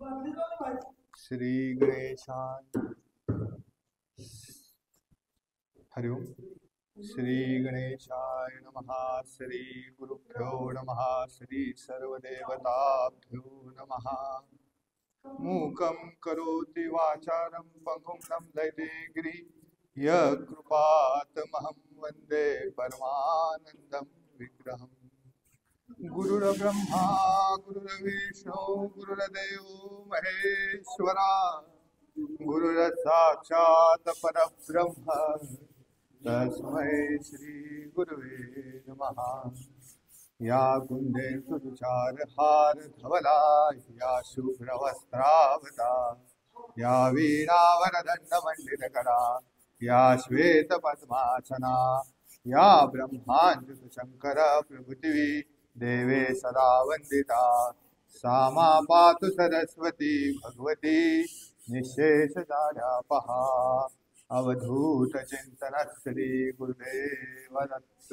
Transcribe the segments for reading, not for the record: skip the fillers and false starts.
श्री गणेशाय हरि ओम। श्री गणेशाय नमः। श्री गुरुभ्यो नमः। श्री सर्वदेवताभ्यो नमः। मूकं करोति वाचालं पंगुं लंघयते गिरिं यत्कृपातमहं वन्दे परमानन्दं विग्रहम्। गुरुर्ब्रह्मा गुरुर्विष्णु गुरुर्देवो महेश्वरा गुरुर्साक्षात् परब्रह्म तस्मै श्री गुरुवे नमः। या कुंदेन्दु तुषारहार धवला या शुभ्रवस्त्रावता या वीणावरदण्डमण्डितकरा या श्वेतपद्मासना या ब्रह्माण्डशंकर प्रभृतिवी देवे सदा वंदिता सा मा पातु सरस्वती भगवती निःशेषजाड्यापहा। अवधूत चिंतन श्री गुरुदेव दत्त।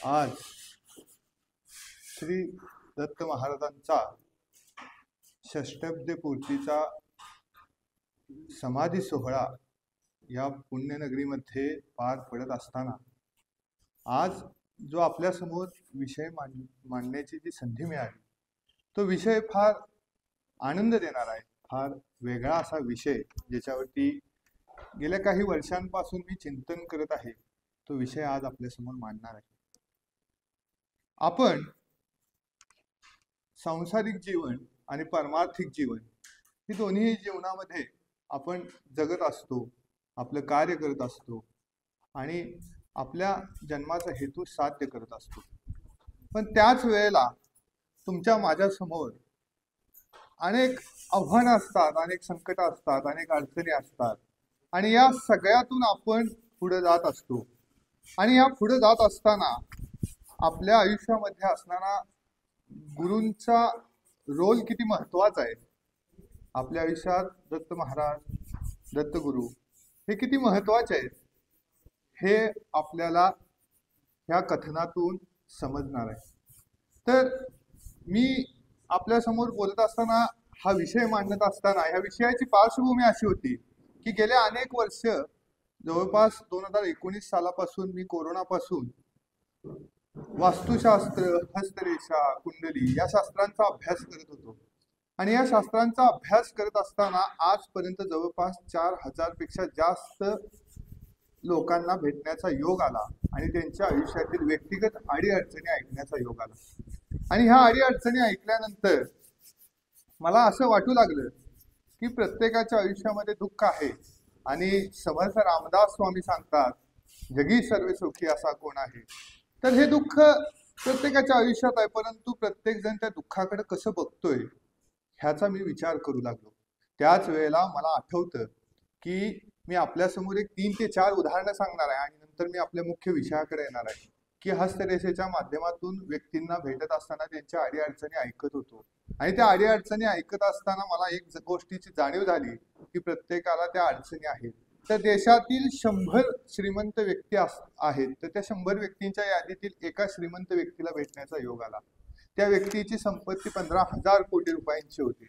आज श्री दत्त महाराजांचा षष्ठाब्दी पूर्तीचा समाधी सोहळा या पुण्यनगरीमध्ये पार पडत असताना आज जो आपल्या समोर विषय मांडण्याची जी संधी मिळाली तो विषय फार आनंद देणार आहे। फार वेगळा असा विषय ज्याच्यावरती गेल्या काही वर्षांपासून मी चिंतन करत आहे तो विषय आज आपल्या समोर मांडणार आहे। आपण सांसारिक जीवन आणि परमार्थिक जीवन ही दोन्ही जीवनामध्ये आपण जगत असतो, आपलं कार्य करत असतो आणि आपल्या जन्माचा हेतू साध्य करत असतो। पण त्याच वेळेला तुमच्या माझ्या समोर अनेक आव्हानं असतात, अनेक संकट असतात, अनेक अडचणी असतात आणि या सगळ्यातून आपण पुढे जात असतो। आणि या पुढे जात असताना आपल्या आयुष्यामध्ये असणारा गुरूंचा रोल किती महत्वाचा आहे। आपल्या आयुष्यात दत्त महाराज, दत्तगुरु हे किती महत्वाचे आहेत हे आपल्याला ह्या कथनातून समजणार आहे। तर मी आपल्या समोर बोलत असताना हा विषय मांडत असताना ह्या विषयाची पार्श्वभूमी अशी होती की गेल्या अनेक वर्ष जवळपास 2019 सालापासून मी कोरोनापासून वास्तुशास्त्र, हस्तरेषा, कुंडली या शास्त्रांचा अभ्यास करत होतो। आणि या शास्त्रांचा अभ्यास करत असताना आजपर्यंत जवळपास 4000 पेक्षा जास्त लोकांना भेटण्याचा योग आला आणि त्यांच्या आयुष्यातील व्यक्तिगत अडीअडचणी ऐकण्याचा योग आला। आणि ह्या अडीअडचणी ऐकल्यानंतर मला असं वाटू लागलं की प्रत्येकाच्या आयुष्यामध्ये दुःख आहे आणि समर्थ रामदास स्वामी सांगतात जगी सर्व सुखी असा कोण आहे। तर हे दुःख प्रत्येकाच्या आयुष्यात आहे, परंतु प्रत्येक जण त्या दुःखाकडे कसं बघतोय ह्याचा मी विचार करू लागलो। त्याच वेळेला मला आठवतं की मी आपल्यासमोर एक 3 ते 4 उदाहरणं सांगणार आहे आणि नंतर मी आपल्या मुख्य विषयाकडे येणार आहे की हस्तरेषेच्या माध्यमातून व्यक्तींना भेटत असताना त्यांच्या अडीअडचणी ऐकत होतो। आणि त्या अडीअडचणी ऐकत असताना मला एक गोष्टीची जाणीव झाली की प्रत्येकाला त्या अडचणी आहेत। तर देशातील 100 श्रीमंत व्यक्ती आहेत, तर त्या 100 व्यक्तींच्या यादीतील एका श्रीमंत व्यक्तीला भेटण्याचा योग आला। त्या व्यक्तीची संपत्ती 15,000 कोटी रुपयांची होती।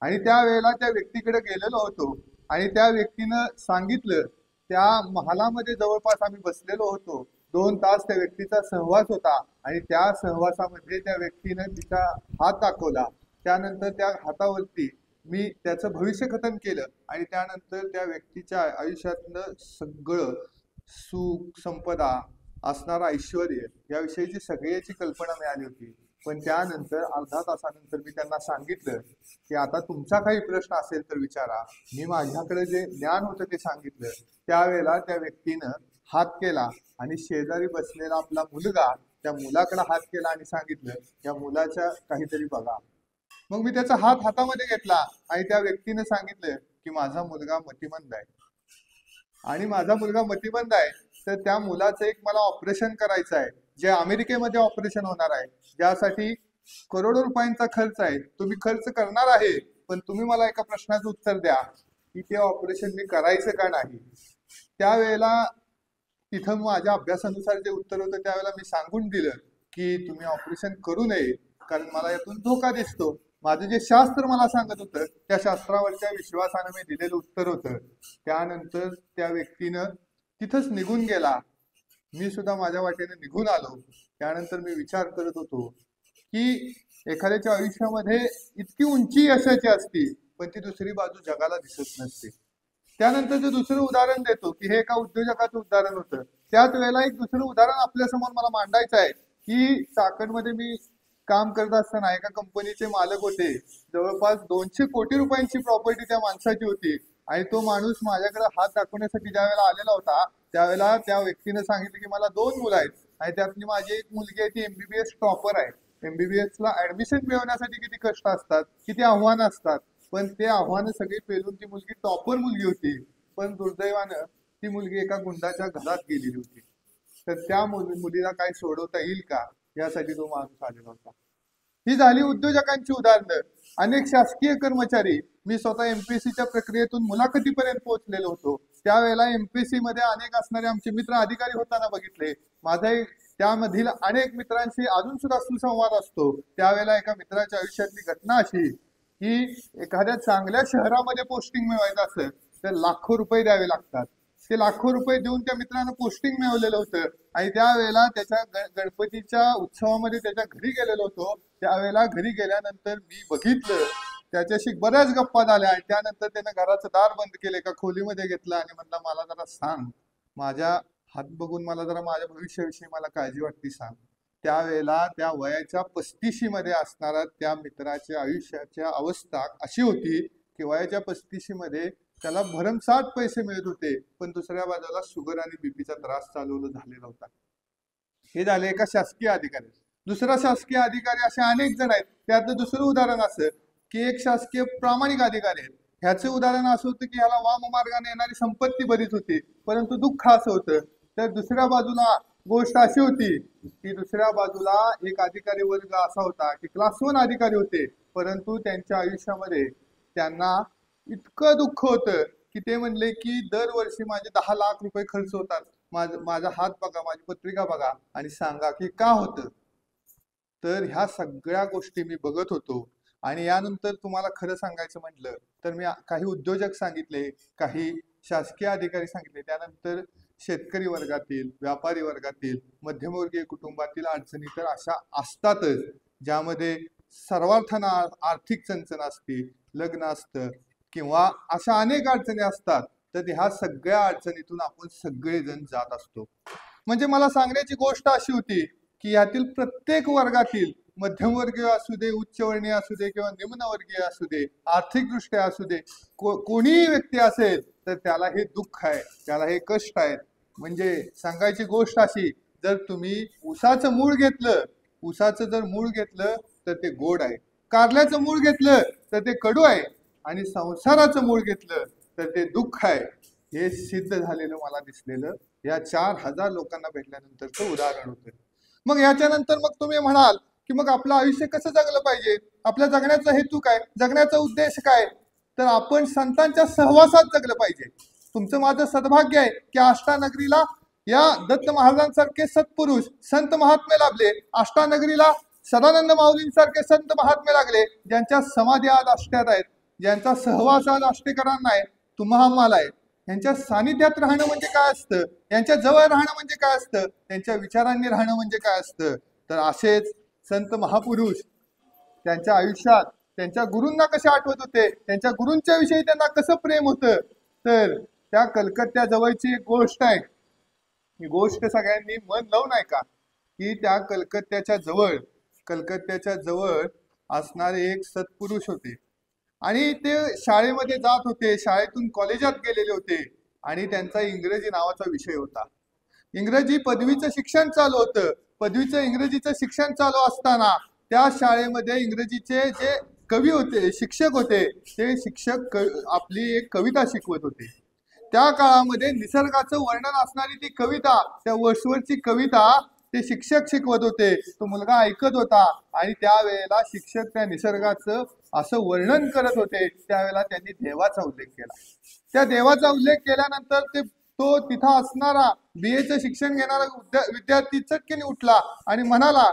आणि त्यावेळेला त्या व्यक्तीकडे गेलेलो होतो आणि त्या व्यक्तीनं सांगितलं, त्या महालामध्ये जवळपास आम्ही बसलेलो होतो, 2 तास त्या व्यक्तीचा सहवास होता आणि त्या सहवासामध्ये त्या व्यक्तीनं तिचा हात दाखवला। त्यानंतर त्या हातावरती मी त्याचं भविष्य कथन केलं आणि त्यानंतर त्या व्यक्तीच्या आयुष्यातलं सगळं सुख, संपदा, असणारा ऐश्वर याविषयीची सगळ्याची कल्पना मिळाली होती। पण त्यानंतर अर्धा तासानंतर मी त्यांना सांगितलं की आता तुमचा काही प्रश्न असेल तर विचारा। मी माझ्याकडे जे ज्ञान होतं ते सांगितलं। त्यावेळेला त्या व्यक्तीनं हात केला आणि शेजारी बसलेला आपला मुलगा त्या मुलाकडे हात केला आणि सांगितलं त्या मुलाच्या काहीतरी बघा। मग मी त्याचा हात हातामध्ये घेतला आणि त्या व्यक्तीने सांगितलं की माझा मुलगा मतिमंद आहे आणि माझा मुलगा मतिमंद आहे तर त्या मुलाचं एक मला ऑपरेशन करायचं आहे, जे अमेरिकेमध्ये ऑपरेशन होणार आहे, ज्यासाठी करोडो रुपयांचा खर्च आहे। तुम्ही खर्च करणार आहे पण तुम्ही मला एका प्रश्नाचं उत्तर द्या की ते ऑपरेशन मी करायचं का नाही। त्यावेळेला तिथं माझ्या अभ्यासानुसार जे उत्तर होतं त्यावेळेला मी सांगून दिलं की तुम्ही ऑपरेशन करू नये, कारण मला यातून धोका दिसतो. माझं जे शास्त्र मला सांगत होतं त्या शास्त्रावरच्या विश्वासानं मी दिलेलं उत्तर होतं. त्यानंतर त्या व्यक्तीनं तिथंच निघून गेला. मी सुद्धा माझ्या वाटेने निघून आलो. त्यानंतर मी विचार करत होतो की एखाद्याच्या आयुष्यामध्ये इतकी उंची यशाची असती, पण ती दुसरी बाजू जगाला दिसत नसते. त्यानंतरचं दुसरं उदाहरण देतो की हे एका उद्योजकाचं उदाहरण होतं. त्याच वेळेला एक दुसरं उदाहरण आपल्या समोर मला मांडायचं आहे की चाकणमध्ये मी काम करत असताना एका कंपनीचे मालक होते. जवळपास 200 कोटी रुपयांची प्रॉपर्टी त्या माणसाची होती. आणि तो माणूस माझ्याकडे हात दाखवण्यासाठी ज्या वेळेला आलेला होता त्यावेळेला त्या व्यक्तीने सांगितलं की मला 2 मुलं आहेत आणि त्यातली माझी एक मुलगी आहे, ती MBBS टॉपर आहे. MBBS ला ऍडमिशन मिळवण्यासाठी किती कष्ट असतात, किती आव्हानं असतात, पण ते आव्हानं सगळी पेलून ती मुलगी टॉपर मुलगी होती. पण दुर्दैवानं ती मुलगी एका गुंडाच्या घरात गेलेली होती. तर त्या मुलीला काय सोडवता येईल का यासाठी तो माणूस आलेला होता. ही झाली उद्योजकांची उदाहरणं. अनेक शासकीय कर्मचारी, मी स्वतः MPSCच्या प्रक्रियेतून मुलाखतीपर्यंत पोहोचलेलो होतो. त्यावेळेला MPSC मध्ये अनेक असणारे आमचे मित्र अधिकारी होताना बघितले. माझाही त्यामधील अनेक मित्रांशी अजून सुद्धा सुसंवाद असतो. त्यावेळेला एका मित्राच्या आयुष्यातली घटना अशी की एखाद्या चांगल्या शहरामध्ये पोस्टिंग मिळवायचं असेल तर लाखो रुपये द्यावे लागतात. ते लाखो रुपये देऊन त्या मित्रानं पोस्टिंग मिळवलेलं होतं. आणि त्यावेळेला त्याच्या गणपतीच्या उत्सवामध्ये त्याच्या घरी गेलेलो होतो. त्यावेळेला घरी गेल्यानंतर मी बघितलं, त्याच्याशी बऱ्याच गप्पा झाल्या. आणि त्यानंतर त्यानं घराचं दार बंद केले, एका खोलीमध्ये घेतलं आणि म्हणला मला जरा सांग, माझ्या हात बघून मला जरा माझ्या भविष्याविषयी मला काळजी वाटते, सांग. त्यावेळेला त्या वयाच्या 35 मध्ये असणारा त्या मित्राच्या आयुष्याची अवस्था अशी होती की वयाच्या 35 मध्ये त्याला भरमसाठ पैसे मिळत होते, पण दुसऱ्या बाजूला शुगर आणि बीपीचा त्रास चालू झालेला होता. हे झाले एका शासकीय अधिकारी. दुसरा शासकीय अधिकारी असे अनेक जण आहेत. त्यातलं दुसरं उदाहरण असं की एक शासकीय प्रामाणिक अधिकारी आहेत. ह्याचं उदाहरण असं होतं की ह्याला वाममार्गाने येणारी संपत्ती बरीच होती, परंतु दुःख असं होतं. तर दुसऱ्या बाजूला गोष्ट अशी होती की दुसऱ्या बाजूला एक अधिकारी वर्ग असा होता की क्लास 1 अधिकारी होते, परंतु त्यांच्या आयुष्यामध्ये त्यांना इतकं दुःख होतं की ते म्हणले की दरवर्षी माझे 10 लाख रुपये खर्च होतात. माझा हात बघा, माझी पत्रिका बघा आणि सांगा की का होतं. तर ह्या सगळ्या गोष्टी मी बघत होतो. आणि यानंतर तुम्हाला खरं सांगायचं म्हटलं तर मी काही उद्योजक सांगितले, काही शासकीय अधिकारी सांगितले, त्यानंतर शेतकरी वर्गातील, व्यापारी वर्गातील, मध्यमवर्गीय कुटुंबातील अडचणी तर अशा असतातच, ज्यामध्ये सर्वार्थानं आर्थिक चणचण असते, लग्न असतं किंवा अशा अनेक अडचणी असतात. तर ह्या सगळ्या अडचणीतून आपण सगळेजण जात असतो. म्हणजे मला सांगण्याची गोष्ट अशी होती की यातील प्रत्येक वर्गातील, मध्यमवर्गीय असू दे, उच्चवर्णीय असू दे किंवा निम्नवर्गीय असू दे, आर्थिकदृष्ट्या असू दे, कोणीही व्यक्ती असेल तर त्याला हे दुःख आहे, त्याला हे कष्ट आहेत. म्हणजे सांगायची गोष्ट अशी, जर तुम्ही ऊसाचं मूळ घेतलं, ऊसाचं जर मूळ घेतलं तर ते गोड आहे, कारल्याचं मूळ घेतलं तर ते कडू आहे, आणि संसाराचं मूळ घेतलं तर ते दुःख आहे. हे सिद्ध झालेलं मला दिसलेलं या 4000 लोकांना भेटल्यानंतरचं उदाहरण होतं. मग याच्यानंतर मग तुम्ही म्हणाल की मग आपलं आयुष्य कसं जगलं पाहिजे, आपल्या जगण्याचा हेतू काय, जगण्याचा उद्देश काय. तर आपण संतांच्या सहवासात जगलं पाहिजे. तुमचं माझं सद्भाग्य आहे की अष्टानगरीला या दत्त महाराजांसारखे सत्पुरुष संत महात्मे लाभले. अष्टानगरीला सदानंद माऊलींसारखे संत महात्मे लागले, ज्यांच्या समाधी आज आष्ट्यात आहेत, ज्यांचा सहवास आज आष्टेकरांना आहे, तुम्हा आम्हाला आहे. यांच्या सानिध्यात राहणं म्हणजे काय असतं, यांच्या जवळ राहणं म्हणजे काय असतं, त्यांच्या विचारांनी राहणं म्हणजे काय असतं. तर असेच संत महापुरुष त्यांच्या आयुष्यात त्यांच्या गुरूंना कसे आठवत होते, त्यांच्या गुरूंच्या विषयी त्यांना कसं प्रेम होतं. तर त्या कलकत्त्या जवळची एक गोष्ट आहे, ही गोष्ट सगळ्यांनी मन लावून ऐका की त्या कलकत्त्याच्या जवळ असणारे एक सत्पुरुष होते. आणि ते शाळेमध्ये जात होते, शाळेतून कॉलेजात गेलेले होते, आणि त्यांचा इंग्रजी नावाचा विषय होता. इंग्रजी पदवीचं शिक्षण चालू होतं. पदवीचं इंग्रजीचं शिक्षण चालू असताना त्या शाळेमध्ये इंग्रजीचे जे कवी होते, शिक्षक होते, ते शिक्षक आपली एक कविता शिकवत होते. त्या काळामध्ये निसर्गाचं वर्णन असणारी ती कविता, त्या वर्षभरची कविता ते शिक्षक शिकवत होते. तो मुलगा ऐकत होता आणि त्यावेळेला शिक्षक त्या निसर्गाचं असं वर्णन करत होते. त्यावेळेला त्यांनी देवाचा उल्लेख केला. त्या देवाचा उल्लेख केल्यानंतर तो तिथं असणारा BA चं शिक्षण घेणारा विद्यार्थी चटकीने उठला आणि म्हणाला,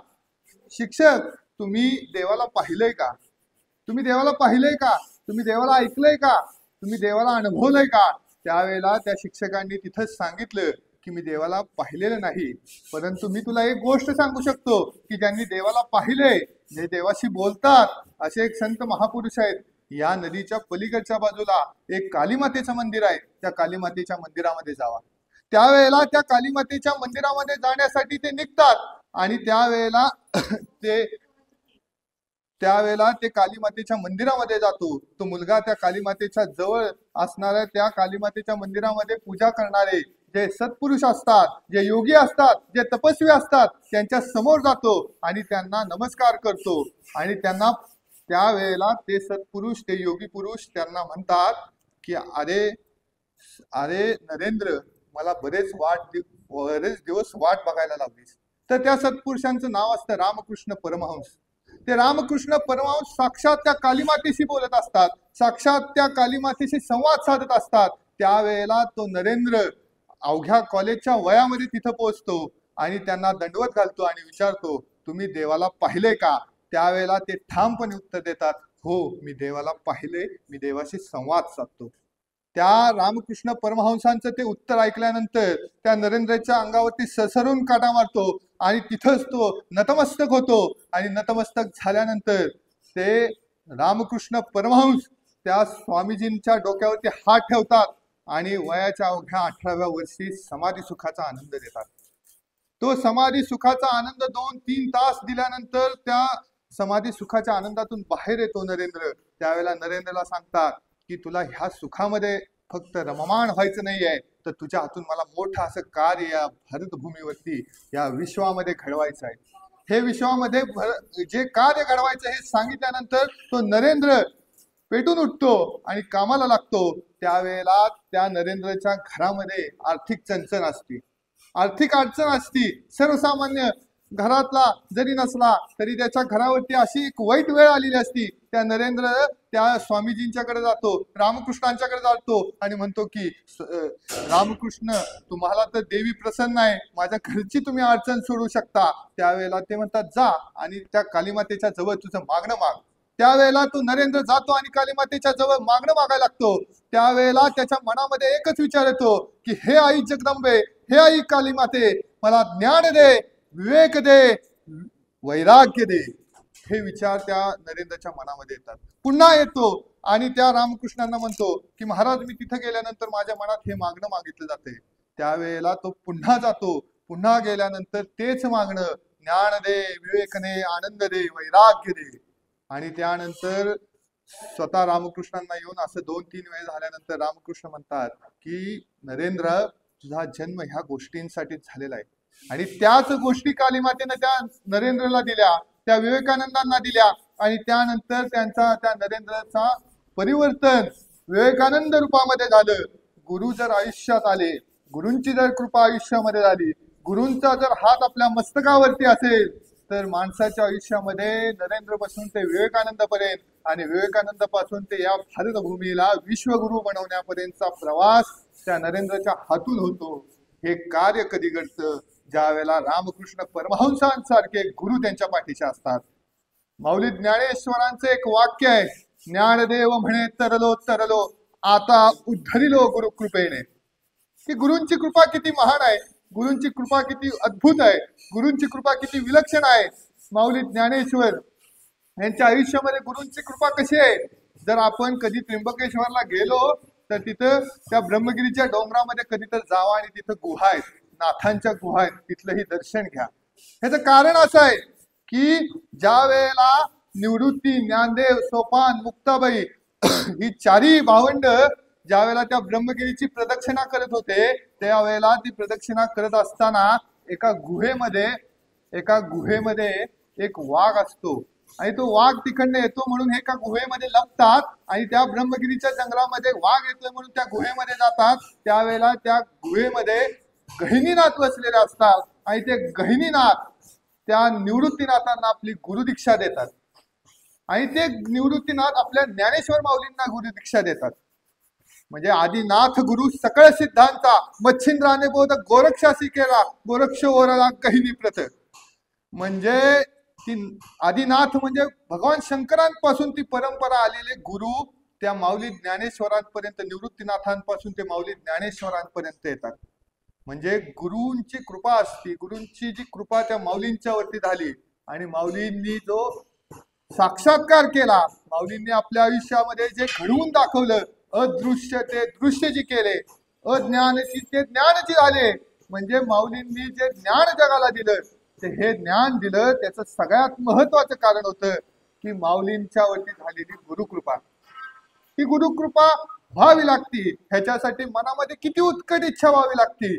शिक्षक तुम्ही देवाला पाहिलंय का? तुम्ही देवाला पाहिलंय का? तुम्ही देवाला ऐकलंय का? तुम्ही देवाला अनुभवलंय का? त्यावेळेला त्या शिक्षकांनी तिथंच सांगितलं की मी देवाला पाहिलेलं नाही, परंतु मी तुला एक गोष्ट सांगू शकतो की ज्यांनी देवाला पाहिलंय, जे देवाशी बोलतात, असे एक संत महापुरुष आहेत. या नदीच्या पलीकडच्या बाजूला एक कालीमातेचं मंदिर आहे, त्या कालीमातेच्या मंदिरामध्ये जावा. त्यावेळेला त्या कालीमातेच्या मंदिरामध्ये जाण्यासाठी ते निघतात आणि त्यावेळेला ते कालीमातेच्या मंदिरामध्ये जातो. तो मुलगा त्या कालीमातेच्या जवळ असणाऱ्या त्या कालीमातेच्या मंदिरामध्ये पूजा करणारे जे सत्पुरुष असतात, जे योगी असतात, जे तपस्वी असतात, त्यांच्या समोर जातो आणि त्यांना नमस्कार करतो. आणि त्यांना त्यावेळेला ते सत्पुरुष, ते योगी पुरुष त्यांना म्हणतात की अरे अरे नरेंद्र, मला बरेच दिवस वाट बघायला लावलीस. तर त्या सत्पुरुषांचं नाव असतं रामकृष्ण परमहंस. ते रामकृष्ण परमहंस साक्षात त्या कालीमातेशी बोलत असतात, साक्षात त्या कालीमातेशी संवाद साधत असतात. त्यावेळेला तो नरेंद्र अवघ्या कॉलेजच्या वयामध्ये तिथं पोहोचतो आणि त्यांना दंडवत घालतो आणि विचारतो, तुम्ही देवाला पाहिले का? त्यावेळेला ते ठामपणे उत्तर देतात, हो मी देवाला पाहिले, मी देवाशी संवाद साधतो. त्या रामकृष्ण परमहंसांचं ते उत्तर ऐकल्यानंतर त्या नरेंद्रच्या अंगावरती ससरून काटा मारतो आणि तिथंच तो नतमस्तक होतो. आणि नतमस्तक झाल्यानंतर ते रामकृष्ण परमहंस त्या स्वामीजींच्या डोक्यावरती हात ठेवतात आणि वयाच्या अवघ्या 18व्या वर्षी समाधी सुखाचा आनंद देतात. तो समाधी सुखाचा आनंद 2-3 तास दिल्यानंतर त्या समाधी सुखाच्या आनंदातून बाहेर येतो नरेंद्र. त्यावेळेला नरेंद्रला सांगतात की तुला ह्या सुखामध्ये फक्त रममाण व्हायचं नाहीये, तर तुझ्या हातून मला मोठं असं कार्य या भारतभूमीवरती, या विश्वामध्ये घडवायचं आहे. हे विश्वामध्ये जे कार्य घडवायचं हे सांगितल्यानंतर तो नरेंद्र पेटून उठतो आणि कामाला लागतो. त्यावेळेला त्या नरेंद्रच्या घरामध्ये आर्थिक चणचण असते, आर्थिक अडचण असती. सर्वसामान्य घरातला जरी नसला तरी त्याच्या घरावरती अशी एक वाईट वेळ आलेली असती. त्या नरेंद्र त्या स्वामीजींच्याकडे जातो, रामकृष्णांच्याकडे जातो आणि म्हणतो की रामकृष्ण, तुम्हाला तर देवी प्रसन्न आहे, माझ्या घरची तुम्ही अडचण सोडू शकता. त्यावेळेला ते म्हणतात, जा आणि त्या कालीमातेच्या जवळ तुझं मागणं माग. त्यावेळेला तो नरेंद्र जातो आणि कालीमातेच्या जवळ मागणं मागायला लागतो. त्यावेळेला त्याच्या मनामध्ये एकच विचार येतो की हे आई जगदंबे, हे आई कालीमाते, मला ज्ञान दे, विवेक दे, वैराग्य दे. हे विचार त्या नरेंद्रच्या मनामध्ये येतात. पुन्हा येतो आणि त्या रामकृष्णांना म्हणतो की महाराज, मी तिथे गेल्यानंतर माझ्या मनात हे मागणं मागितलं जाते. त्यावेळेला तो पुन्हा जातो. पुन्हा गेल्यानंतर तेच मागणं, ज्ञान दे, विवेक दे, आनंद दे, वैराग्य दे. आणि त्यानंतर स्वतः रामकृष्णांना येऊन असं 2-3 वेळ झाल्यानंतर रामकृष्ण म्हणतात की नरेंद्र, तुझा जन्म ह्या गोष्टींसाठीच झालेला आहे. आणि त्याच गोष्टी कालीमातेनं त्या नरेंद्रला दिल्या, त्या विवेकानंदांना दिल्या. आणि त्यानंतर त्या नरेंद्रचा परिवर्तन विवेकानंद रूपामध्ये झालं. गुरु जर आयुष्यात आले, गुरूंची जर कृपा आयुष्यामध्ये झाली, गुरूंचा जर हात आपल्या मस्तकावरती असेल, तर माणसाच्या आयुष्यामध्ये नरेंद्र पासून ते विवेकानंद पर्यंत आणि विवेकानंद पासून ते या भारतभूमीला विश्वगुरु बनवण्यापर्यंतचा प्रवास त्या नरेंद्रच्या हातून होतो. हे कार्य कधी घडतं? ज्या वेळेला रामकृष्ण परमहंसांसारखे गुरु त्यांच्या पाठीशी असतात. माऊली ज्ञानेश्वरांचं एक वाक्य आहे, ज्ञानदेव म्हणे तरलो तरलो, आता उद्धरिलो गुरु कृपेने. की गुरूंची कृपा किती महान आहे, गुरूंची कृपा किती अद्भुत आहे, गुरूंची कृपा किती विलक्षण आहे. माऊली ज्ञानेश्वर यांच्या आयुष्यामध्ये गुरूंची कृपा कशी आहे? जर आपण कधी त्र्यंबकेश्वरला गेलो तर तिथं त्या ब्रह्मगिरीच्या डोंगरामध्ये कधी तर जावा आणि तिथं गुहा आहेत, नाथांच्या गुहा आहेत, तिथलंही दर्शन घ्या. ह्याचं कारण असं आहे की ज्या वेळेला निवृत्ती, ज्ञानदेव, सोपान, मुक्ताबाई ही चारी भावंड ज्या वेळेला त्या ब्रह्मगिरीची प्रदक्षिणा करत होते, त्यावेळेला ती प्रदक्षिणा करत असताना एका गुहेमध्ये एक वाघ असतो आणि तो वाघ तिकडनं येतो म्हणून एका गुहेमध्ये लपतात आणि त्या ब्रह्मगिरीच्या जंगलामध्ये वाघ येतोय म्हणून त्या गुहेमध्ये जातात. त्यावेळेला त्या गुहेमध्ये गहिनीनाथ बसलेले असतात आणि ते गहिनीनाथ त्या निवृत्तीनाथांना आपली गुरुदीक्षा देतात आणि ते निवृत्तीनाथ आपल्या ज्ञानेश्वर माऊलींना गुरुदीक्षा देतात. म्हणजे आदिनाथ गुरु सकळ सिद्धांचा, मच्छिंद्राने बोध गोरक्षासी केला, गोरक्ष ओरला गहिनी प्रत. म्हणजे ती आदिनाथ म्हणजे भगवान शंकरांपासून ती परंपरा आलेले गुरु त्या माऊली ज्ञानेश्वरांपर्यंत, निवृत्तीनाथांपासून ते माऊली ज्ञानेश्वरांपर्यंत येतात. म्हणजे गुरूंची कृपा असती, गुरूंची जी कृपा त्या माऊलींच्या वरती झाली आणि माऊलींनी जो साक्षात्कार केला, माऊलींनी आपल्या आयुष्यामध्ये जे घडवून दाखवलं, अदृश्य ते दृश्य जी केले, अज्ञानची ते ज्ञान जी झाले, म्हणजे माऊलींनी जे ज्ञान जगाला दिलं, ते हे ज्ञान दिलं त्याचं सगळ्यात महत्वाचं कारण होतं की माऊलींच्या वरती झालेली गुरुकृपा. ही गुरुकृपा व्हावी लागती, ह्याच्यासाठी मनामध्ये किती उत्कट इच्छा व्हावी लागती,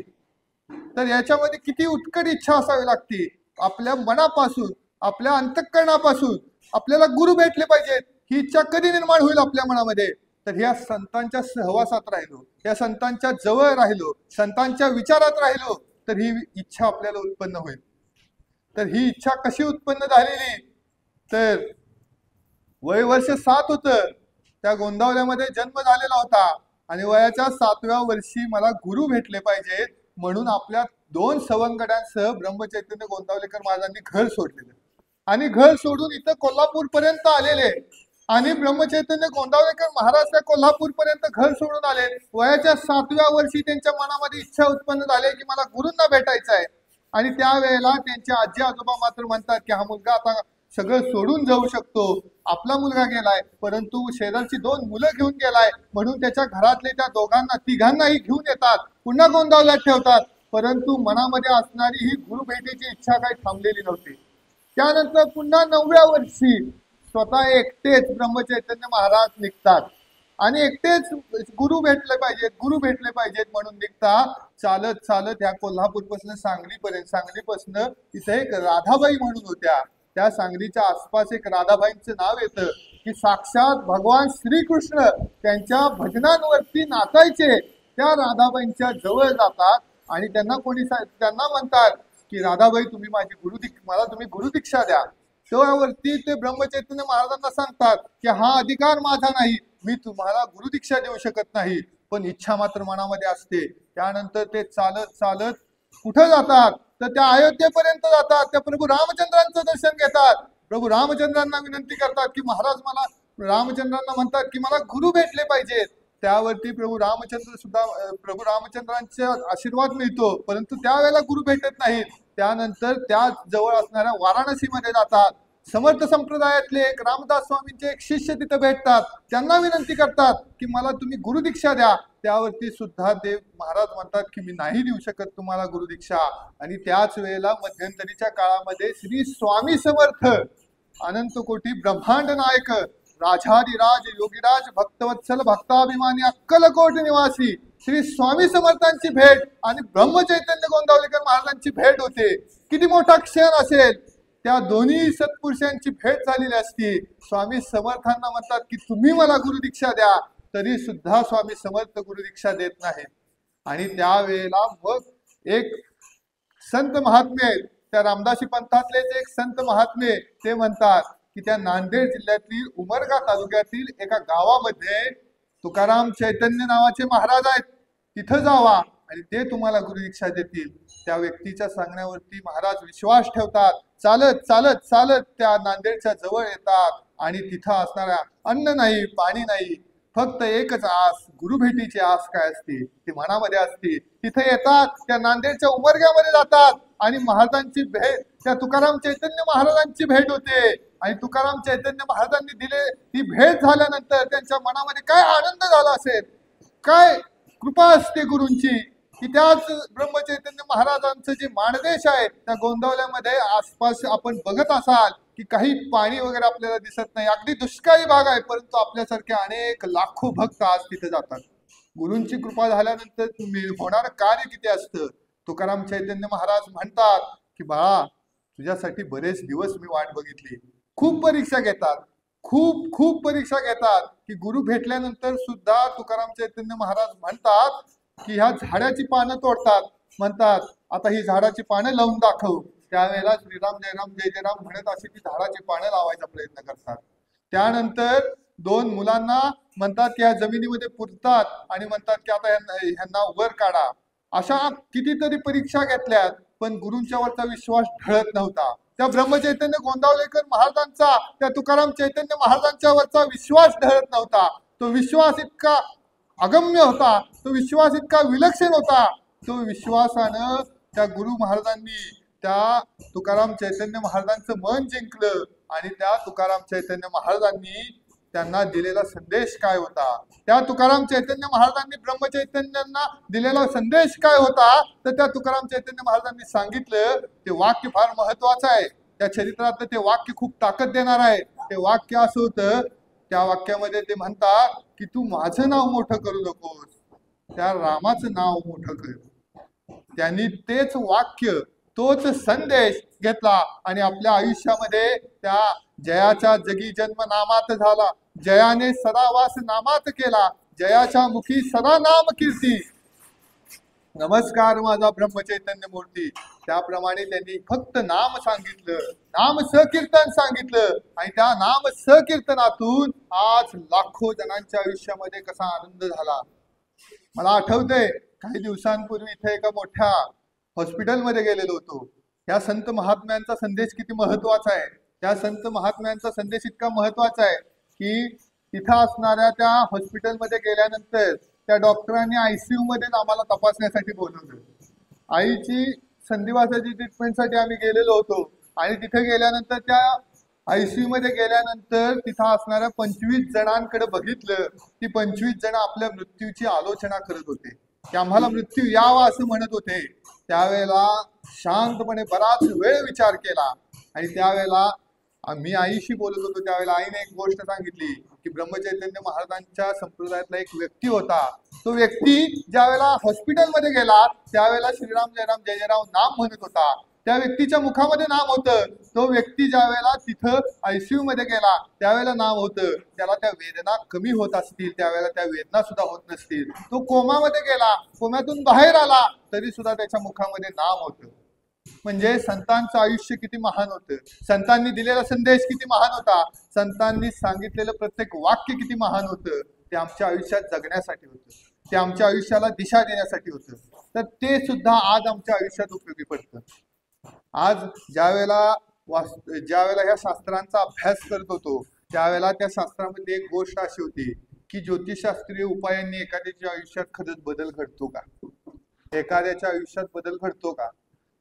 तर याच्यामध्ये किती उत्कट इच्छा असावी लागती. आपल्या मनापासून, आपल्या अंतःकरणापासून आपल्याला गुरु भेटले पाहिजेत, ही इच्छा कधी निर्माण होईल आपल्या मनामध्ये? तर ह्या संतांच्या सहवासात राहिलो, या संतांच्या जवळ राहिलो, संतांच्या विचारात राहिलो, तर ही इच्छा आपल्याला उत्पन्न होईल. तर ही इच्छा कशी उत्पन्न झालेली? तर वय वर्ष 7 होतं, त्या गोंदावल्यामध्ये जन्म झालेला होता आणि वयाच्या 7व्या वर्षी मला गुरु भेटले पाहिजेत म्हणून आपल्या 2 सवंगड्यांसह ब्रह्मचैतन्य गोंदावलेकर महाराजांनी घर सोडलेलं आणि घर सोडून इथं कोल्हापूर पर्यंत आलेले आणि ब्रह्मचैतन्य गोंदावलेकर महाराज त्या कोल्हापूर पर्यंत घर सोडून आले. वयाच्या 7व्या वर्षी त्यांच्या मनामध्ये इच्छा उत्पन्न झाली की मला गुरूंना भेटायचं आहे. आणि त्यावेळेला त्यांचे आजी आजोबा मात्र म्हणतात की हा मुलगा आता सगळं सोडून जाऊ शकतो, आपला मुलगा गेलाय, परंतु शेजारची 2 मुलं घेऊन गेलाय म्हणून त्याच्या घरातले त्या दोघांना तिघांनाही घेऊन येतात, पुन्हा गोंदावल्यात ठेवतात. परंतु मनामध्ये असणारी ही गुरु भेटीची इच्छा काही थांबलेली नव्हती. त्यानंतर पुन्हा 9व्या वर्षी स्वतः एकटेच ब्रह्मचैतन्य महाराज निघतात आणि एकटेच गुरु भेटले पाहिजेत म्हणून निघतात. चालत चालत या कोल्हापूरपासून सांगलीपासून इथे एक राधाबाई म्हणून होत्या, त्या सांगलीच्या आसपास एक राधाबाईंचं नाव येतं की साक्षात भगवान श्रीकृष्ण त्यांच्या भजनांवरती नाचायचे. त्या राधाबाईंच्या जवळ जातात आणि त्यांना म्हणतात की राधाबाई मला तुम्ही गुरुदीक्षा द्या. त्यावरती ते ब्रह्मचैतन्य महाराजांना सांगतात की हा अधिकार माझा नाही, मी तुम्हाला गुरुदीक्षा देऊ शकत नाही, पण इच्छा मात्र मनामध्ये असते. त्यानंतर ते चालत चालत कुठं जातात तर त्या अयोध्येपर्यंत जातात. त्या प्रभू रामचंद्रांचं दर्शन घेतात. प्रभू रामचंद्रांना विनंती करतात की महाराज रामचंद्रांना म्हणतात की मला गुरु भेटले पाहिजेत. त्यावरती प्रभू रामचंद्रांचा आशीर्वाद मिळतो, परंतु त्यावेळेला गुरु भेटत नाहीत. त्यानंतर त्या जवळ असणाऱ्या वाराणसीमध्ये जातात. समर्थ संप्रदायातले एक रामदास स्वामींचे एक शिष्य तिथे भेटतात, त्यांना विनंती करतात की मला तुम्ही गुरुदीक्षा द्या. त्यावरती सुद्धा देव महाराज म्हणतात की मी नाही देऊ शकत तुम्हाला गुरुदीक्षा. आणि त्याच वेळेला मध्यंतरीच्या काळामध्ये श्री स्वामी समर्थ अनंत कोटी ब्रह्मांड नायक राजाधिराज योगीराज भक्तवत्सल भक्ताभिमानी अक्कलकोट निवासी श्री स्वामी समर्थांची भेट आणि ब्रह्मचैतन्य गोंदावलेकर महाराजांची भेट होते. किती मोठा क्षण असेल! त्या दोन्ही सत्पुरुषांची भेट झालेली असती. स्वामी समर्थांना म्हणतात की तुम्ही मला गुरुदीक्षा द्या, तरी सुद्धा स्वामी समर्थ गुरुदीक्षा देत नाहीत. आणि त्यावेळेला मग एक संत महात्मे, त्या रामदासी पंथातलेच एक संत महात्मे ते म्हणतात की त्या नांदेड जिल्ह्यातील उमरगा तालुक्यातील एका गावामध्ये तुकाराम चैतन्य नावाचे महाराज आहेत, तिथं जावा आणि ते तुम्हाला गुरुदीक्षा देतील. त्या व्यक्तीच्या सांगण्यावरती महाराज विश्वास ठेवतात. चालत चालत चालत त्या नांदेडच्या जवळ येतात आणि तिथं असणाऱ्या अन्न नाही, पाणी नाही, फक्त एकच आस, गुरुभेटीची आस काय असते ती मनामध्ये असते. तिथे येतात, त्या नांदेडच्या उमरग्यामध्ये जातात आणि महाराजांची भेट, त्या तुकाराम चैतन्य महाराजांची भेट होते. आणि तुकाराम चैतन्य महाराजांनी दिले ती भेट झाल्यानंतर त्यांच्या मनामध्ये काय आनंद झाला असेल, काय कृपा असते गुरूंची, की त्याच ब्रह्मचैतन्य महाराजांचं जे माणदेश आहे त्या गोंदावल्यामध्ये आसपास आपण बघत असाल की काही पाणी वगैरे आपल्याला दिसत नाही, अगदी दुष्काळी भाग आहे, परंतु आपल्यासारखे अनेक लाखो भक्त आज तिथे जातात. गुरूंची कृपा झाल्यानंतर होणारं कार्य किती असतं. तुकाराम चैतन्य महाराज म्हणतात की बाळा, तुझ्यासाठी बरेच दिवस मी वाट बघितली. खूप परीक्षा घेतात, खूप परीक्षा घेतात की गुरु भेटल्यानंतर सुद्धा तुकाराम चैतन्य महाराज म्हणतात की ह्या झाडाची पानं तोडतात, म्हणतात आता ही झाडाची पानं लावून दाखव. त्यावेळेला श्रीराम जयराम जय जयराम म्हणत अशी ती झाडाची पानं लावायचा प्रयत्न करतात. त्यानंतर 2 मुलांना म्हणतात की ह्या जमिनीमध्ये पुरतात आणि म्हणतात की आता ह्यांना वर काढा. अशा कितीतरी परीक्षा घेतल्यात, पण गुरूंच्या वरचा विश्वास ढळत नव्हता. त्या ब्रह्मचैतन्य गोंदावलेकर महाराजांचा, त्या तुकाराम चैतन्य महाराजांच्या वरचा विश्वास ढळत नव्हता. तो विश्वास इतका अगम्य होता, तो विश्वास इतका विलक्षण होता. तो विश्वासानं त्या गुरु महाराजांनी त्या तुकाराम चैतन्य महाराजांचं मन जिंकलं. आणि त्या तुकाराम चैतन्य महाराजांनी त्यांना दिलेला संदेश काय होता, त्या तुकाराम चैतन्य महाराजांनी ब्रह्मचैतन्यांना दिलेला संदेश काय होता, तर त्या तुकाराम चैतन्य महाराजांनी सांगितलं. ते वाक्य फार महत्वाचं आहे. त्या चरित्रातलं ते वाक्य खूप ताकद देणार आहे. ते वाक्य असं होतं, त्या वाक्यामध्ये ते म्हणतात की तू माझं नाव मोठं करू नकोस, त्या रामाचं नाव मोठं कर. त्यांनी तेच वाक्य, तोच संदेश घेतला आणि आपल्या आयुष्यामध्ये त्या जयाच्या जगी जन्म नामात झाला, जयाने सदा वास नामात केला, जयाच्या मुखी सदा नाम कीर्ती, नमस्कार माझा ब्रह्मचैतन्य मूर्ती. त्याप्रमाणे त्यांनी फक्त नाम सांगितलं, नाम सकीर्तन सांगितलं. आणि त्या नाम सकीर्तनातून आज लाखो जणांच्या आयुष्यामध्ये कसा आनंद झाला. मला आठवतंय, काही दिवसांपूर्वी इथे एका मोठ्या हॉस्पिटलमध्ये गेलेलो होतो. या संत महात्म्यांचा संदेश किती महत्वाचा आहे. त्या संत महात्म्यांचा संदेश इतका महत्वाचा आहे की तिथं असणाऱ्या त्या हॉस्पिटलमध्ये गेल्यानंतर त्या डॉक्टरांनी ICU मध्ये आम्हाला तपासण्यासाठी बोलवलं. आईची संधिवाताची ट्रीटमेंटसाठी आम्ही गेलेलो होतो. आणि तिथे गेल्यानंतर त्या ICU मध्ये गेल्यानंतर तिथं असणाऱ्या 25 जणांकडे बघितलं. ती 25 जण आपल्या मृत्यूची आलोचना करत होते, की आम्हाला मृत्यू यावा असं म्हणत होते. त्यावेळेला शांतपणे बराच वेळ विचार केला. आणि त्यावेळेला मी आईशी बोलत होतो. त्यावेळेला आईने एक गोष्ट सांगितली की ब्रह्मचैतन्य महाराजांच्या संप्रदायातला एक व्यक्ती होता. तो व्यक्ती ज्या वेळेला हॉस्पिटलमध्ये गेला त्यावेळेला श्रीराम जयराम जय जयराम नाम म्हणत होता. त्या व्यक्तीच्या मुखामध्ये नाम होतं. तो व्यक्ती ज्या वेळेला तिथं ICU मध्ये गेला त्यावेळेला नाम होतं. त्याला त्या वेदना कमी होत असतील, त्यावेळेला त्या वेदना सुद्धा होत नसतील. तो कोमामध्ये गेला, कोम्यातून बाहेर आला तरी सुद्धा त्याच्या मुखामध्ये नाम होतं. म्हणजे संतांचं आयुष्य किती महान होतं, संतांनी दिलेला संदेश किती महान होता, संतांनी सांगितलेलं प्रत्येक वाक्य किती महान होतं. ते आमच्या आयुष्यात जगण्यासाठी होतं, ते आमच्या आयुष्याला दिशा देण्यासाठी होतं. तर ते सुद्धा आज आमच्या आयुष्यात उपयोगी पडतं. आज ज्यावेळेला ह्या शास्त्रांचा अभ्यास करत होतो त्यावेळेला त्या शास्त्रामध्ये एक गोष्ट अशी होती की ज्योतिषशास्त्रीय उपायांनी एखाद्याच्या आयुष्यात खरंच बदल घडतो का, एखाद्याच्या आयुष्यात बदल घडतो का.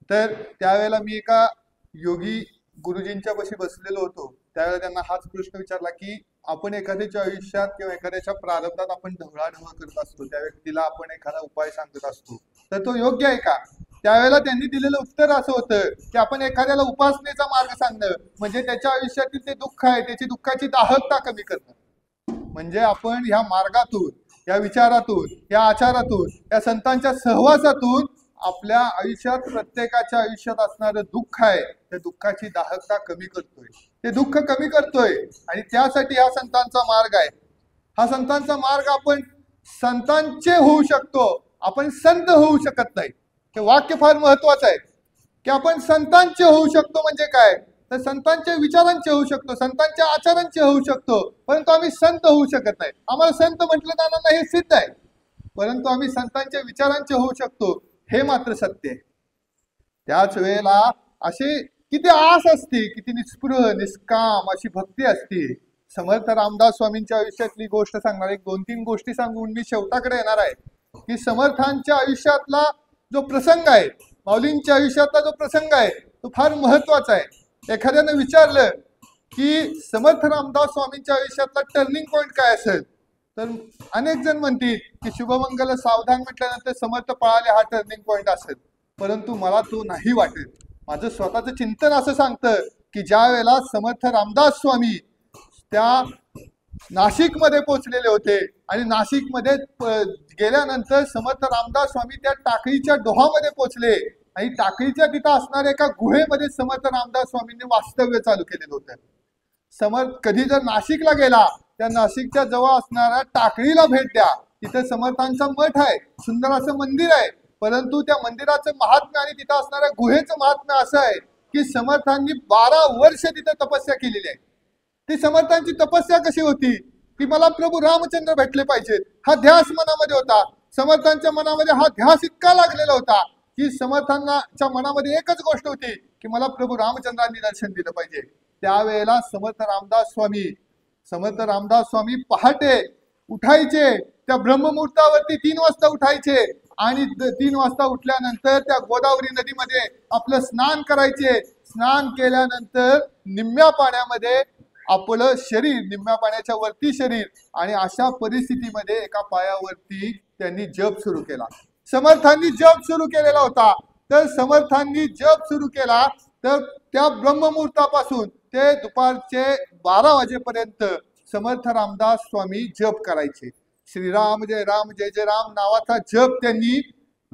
तर त्यावेळेला मी एका योगी गुरुजींच्या पाशी बसलेलो होतो. त्यावेळेला त्यांना हाच प्रश्न विचारला की आपण एखाद्याच्या आयुष्यात किंवा एखाद्याच्या प्रारब्धात आपण ढवळाढवळ करत असतो, त्या व्यक्तीला आपण एखादा उपाय सांगत असतो, तर तो योग्य आहे का. त्यावेळेला त्यांनी दिलेलं उत्तर असं होतं की आपण एखाद्याला उपासनेचा मार्ग सांगणं म्हणजे त्याच्या आयुष्यातील ते दुःख आहे त्याची दुःखाची दाहकता कमी करणं. म्हणजे आपण ह्या मार्गातून, या विचारातून, या आचारातून, या संतांच्या सहवासातून आपल्या आयुष्यात प्रत्येकाच्या आयुष्यात असणारं दुःख आहे त्या दुःखाची दाहकता कमी करतोय, ते दुःख कमी करतोय. आणि त्यासाठी हा संतांचा मार्ग आहे. हा संतांचा मार्ग आपण संतांचे होऊ शकतो, आपण संत होऊ शकत नाही. हे वाक्य फार महत्वाचं आहे की आपण संतांचे होऊ शकतो. म्हणजे काय, तर संतांच्या विचारांचे होऊ शकतो, संतांच्या आचारांचे होऊ शकतो, परंतु आम्ही संत होऊ शकत नाही. आम्हाला संत म्हटलं जाणार हे सिद्ध आहे, परंतु आम्ही संतांच्या विचारांचे होऊ शकतो हे मात्र सत्य आहे. त्याच वेळेला अशी किती आस असते, किती निस्पृह निष्काम अशी भक्ती असते. समर्थ रामदास स्वामींच्या आयुष्यातली गोष्ट सांगणार, एक 2-3 गोष्टी सांगून मी शेवटाकडे येणार आहे. की समर्थांच्या आयुष्यातला जो प्रसंग आहे, माऊलींच्या आयुष्यातला जो प्रसंग आहे तो फार महत्वाचा आहे. एखाद्यानं विचारलं की समर्थ रामदास स्वामींच्या आयुष्यातला टर्निंग पॉइंट काय असेल, तर अनेक जण म्हणतील की शुभमंगल सावधान म्हटल्यानंतर समर्थ पळाले हा टर्निंग पॉइंट असेल. परंतु मला तो नाही वाटत. माझं स्वतःचं चिंतन असं सांगतं की ज्या वेळेला समर्थ रामदास स्वामी त्या नाशिकमध्ये पोहोचलेले होते आणि नाशिकमध्ये गेल्यानंतर समर्थ रामदास स्वामी त्या टाकळीच्या डोहामध्ये पोहोचले आणि टाकळीच्या तिथं असणाऱ्या एका गुहेमध्ये समर्थ रामदास स्वामींनी वास्तव्य चालू केलेलं होतं. समर्थ कधी जर नाशिकला गेला त्या नाशिकच्या जवळ असणाऱ्या टाकळीला भेट द्या. तिथे समर्थांचा मठ आहे, सुंदर असं मंदिर आहे. परंतु त्या मंदिराचं महात्म्य आणि तिथं असणाऱ्या गुहेचं महात्म्य असं आहे की समर्थांनी 12 वर्ष तिथे तपस्या केलेली आहे. ती समर्थांची तपस्या कशी होती की मला प्रभू रामचंद्र भेटले पाहिजेत हा ध्यास मनामध्ये होता. समर्थांच्या मनामध्ये हा ध्यास इतका लागलेला होता की समर्थांच्या मनामध्ये एकच गोष्ट होती की मला प्रभू रामचंद्रांनी दर्शन दिलं पाहिजे. त्यावेळेला समर्थ रामदास स्वामी पहाटे उठायचे, त्या ब्रह्ममुहूर्तावरती 3 वाजता उठायचे आणि 3 वाजता उठल्यानंतर त्या गोदावरी नदीमध्ये आपलं स्नान करायचे. स्नान केल्यानंतर निम्म्या पाण्यामध्ये आपलं शरीर, निम्म्या पाण्याच्या वरती शरीर, आणि अशा परिस्थितीमध्ये एका पायावरती त्यांनी जप सुरू केला. समर्थांनी जप सुरू केलेला होता. तर समर्थांनी जप सुरू केला तर त्या ब्रह्ममुहूर्तापासून ते दुपारचे 12 वाजेपर्यंत समर्थ रामदास स्वामी जप करायचे. श्रीराम जय राम जय जय राम नावाचा जप त्यांनी